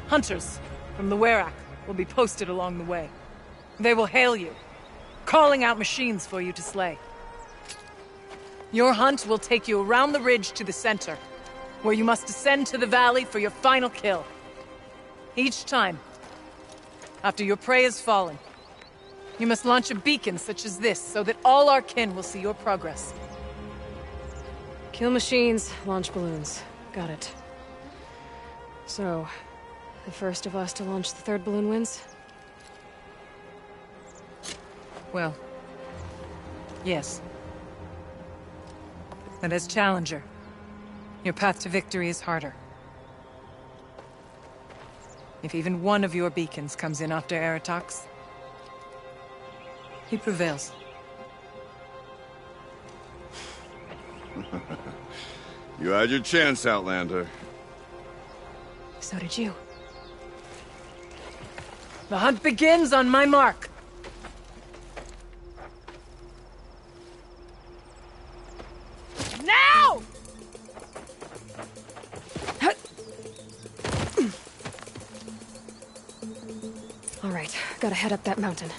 Hunters from the Werak will be posted along the way. They will hail you, calling out machines for you to slay. Your hunt will take you around the ridge to the center, where you must descend to the valley for your final kill. Each time, After your prey has fallen, you must launch a beacon such as this, so that all our kin will see your progress. Kill machines, launch balloons. Got it. So, the first of us to launch the third balloon wins? Well, yes. But as challenger, your path to victory is harder. If even one of your beacons comes in after Eratox, he prevails. You had your chance, Outlander. So did you. The hunt begins on my mark. Now! All right, gotta head up that mountain.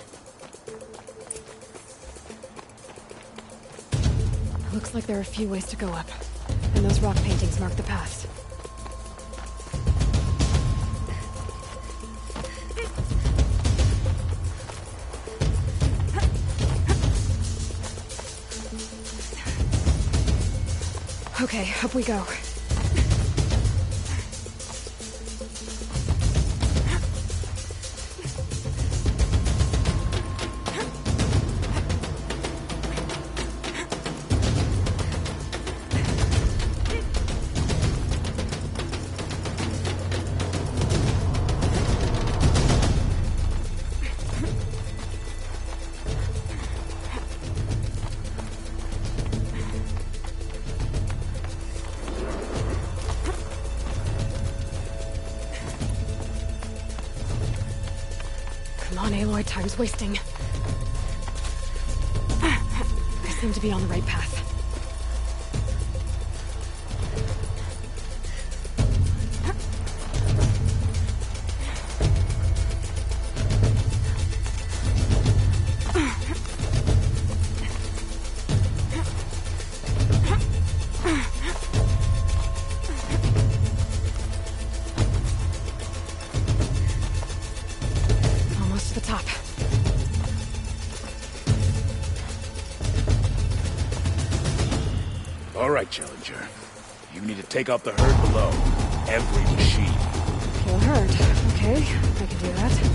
Looks like there are a few ways to go up, and those rock paintings mark the paths. Okay, up we go. Come on, Aloy, time's wasting. I seem to be on the right path. Almost to the top. All right, Challenger. You need to take out the herd below. Every machine. Kill a herd. Okay, I can do that.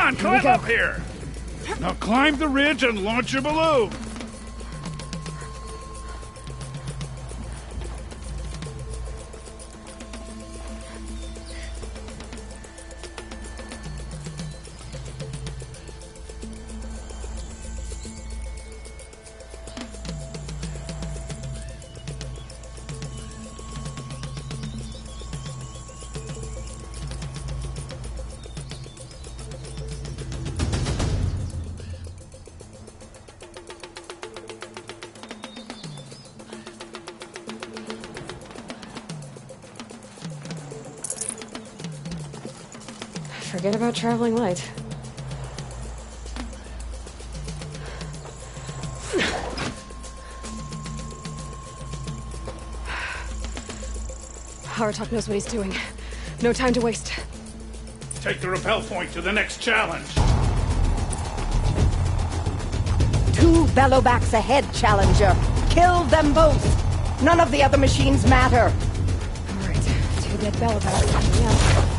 on, climb up here! Now climb the ridge and launch your balloon! Forget about traveling light. Haratok knows what he's doing. No time to waste. Take the rappel point to the next challenge. 2 bellowbacks ahead, Challenger. Kill them both. None of the other machines matter. All right, 2 dead bellowbacks coming up.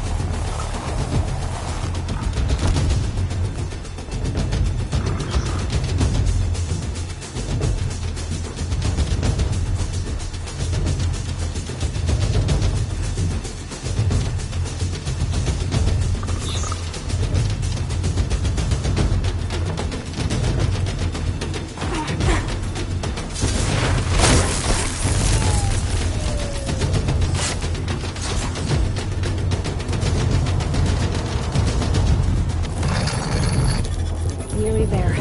Nearly there.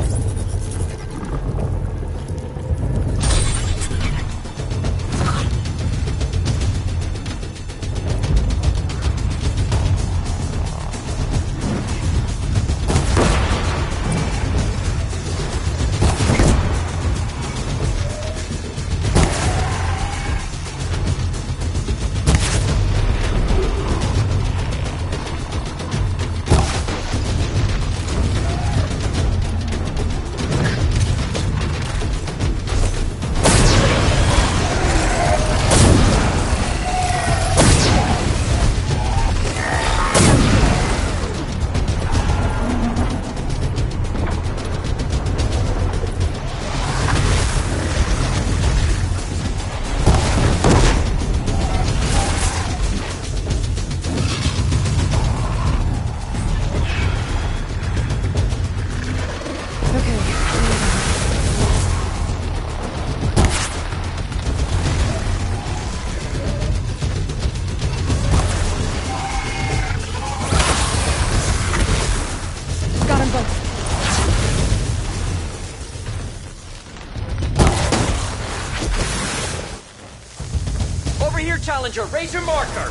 Challenger, raise your marker! Now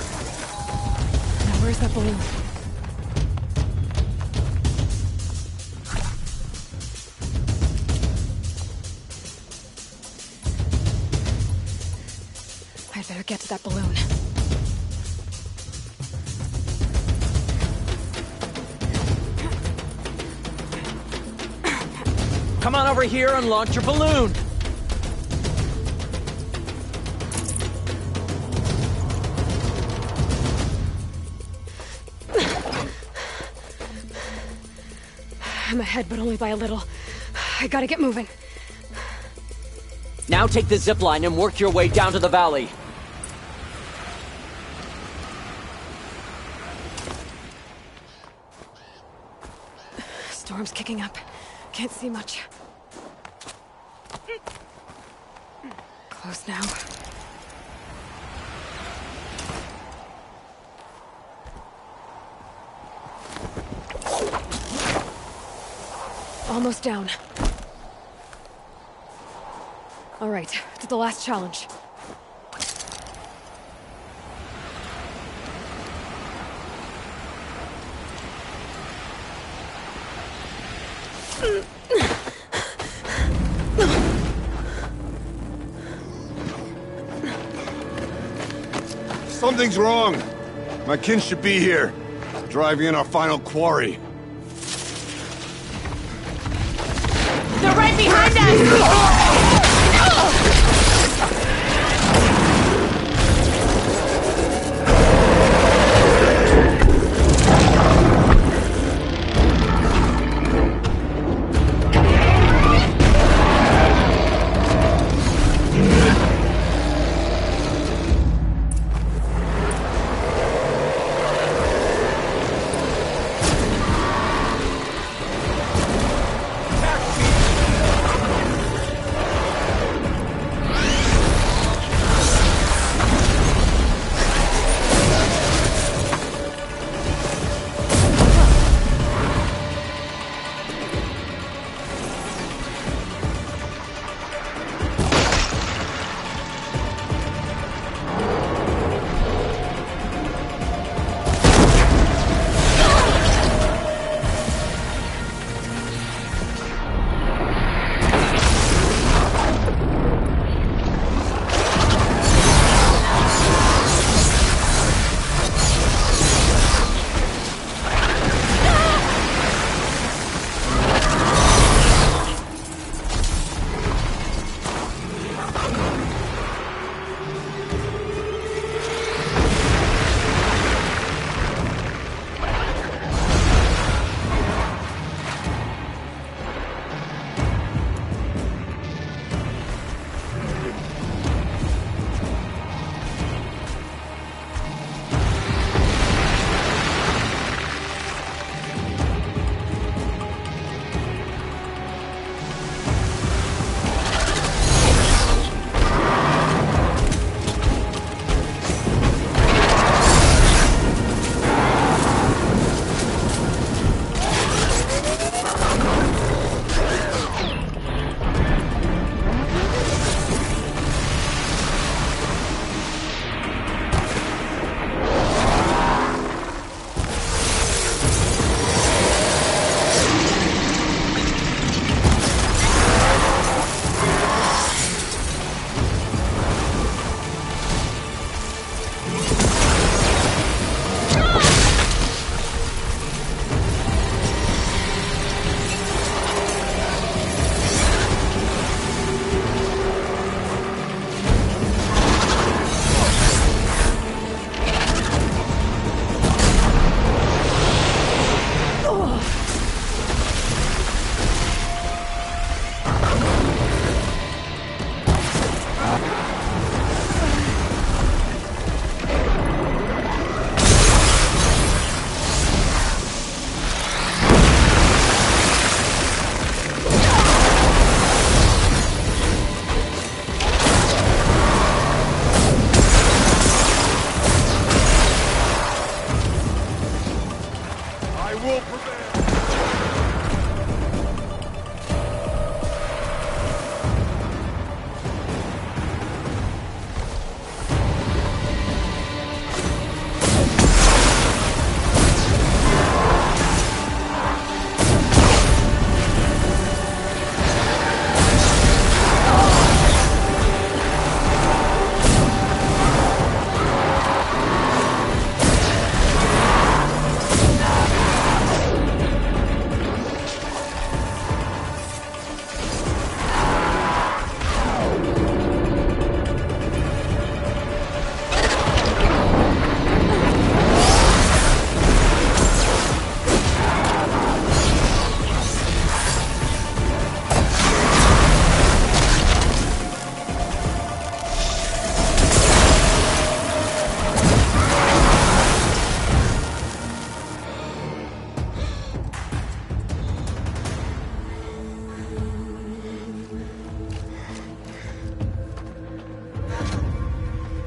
where's that balloon? I'd better get to that balloon. Come on over here and launch your balloon! I'm ahead, but only by a little. I gotta get moving. Now take the zip line and work your way down to the valley. Storm's kicking up. Can't see much. Close now. Almost down. All right, to the last challenge. Something's wrong. My kin should be here, driving in our final quarry. They're right behind us!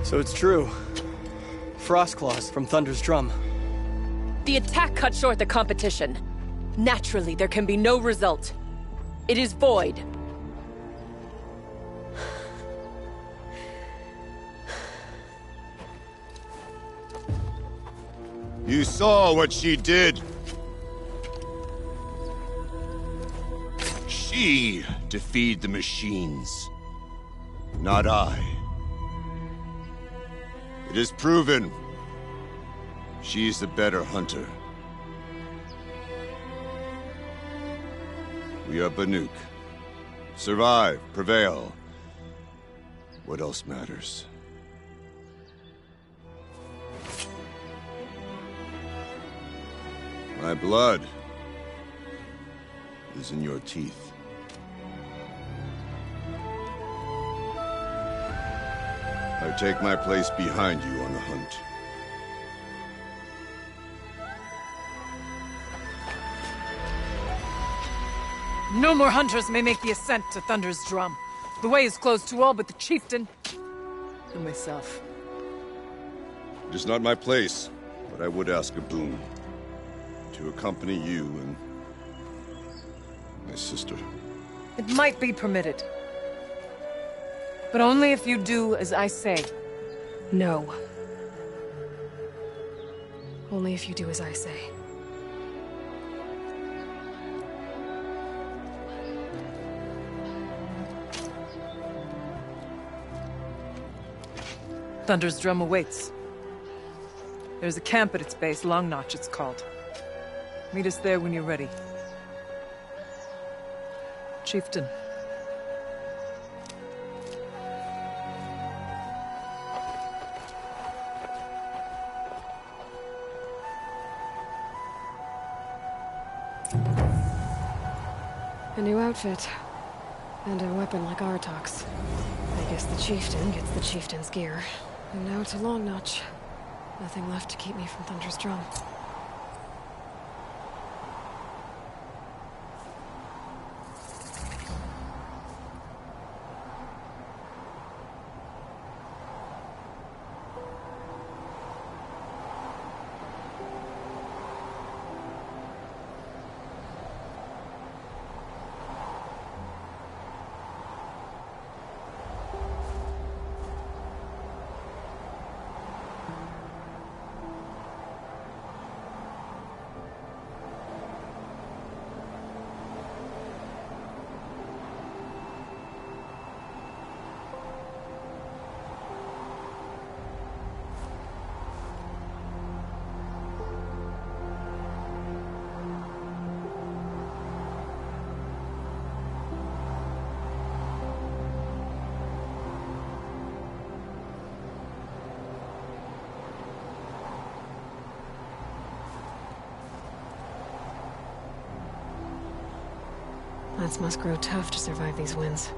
So it's true. Frost claws from Thunder's drum. The attack cut short the competition. Naturally, there can be no result. It is void. You saw what she did. She defeated the machines, not I. It is proven. She is the better hunter. We are Banuk. Survive, prevail. What else matters? My blood is in your teeth. I take my place behind you on the hunt. No more hunters may make the ascent to Thunder's drum. The way is closed to all but the chieftain and myself. It is not my place, but I would ask a boon. To accompany you and my sister. It might be permitted. But only if you do as I say. No. Only if you do as I say. Thunder's drum awaits. There's a camp at its base, Long Notch it's called. Meet us there when you're ready. Chieftain. A new outfit. And a weapon like Artok's. I guess the chieftain gets the chieftain's gear. And now to Long Notch. Nothing left to keep me from Thunder's drum. Plants must grow tough to survive these winds.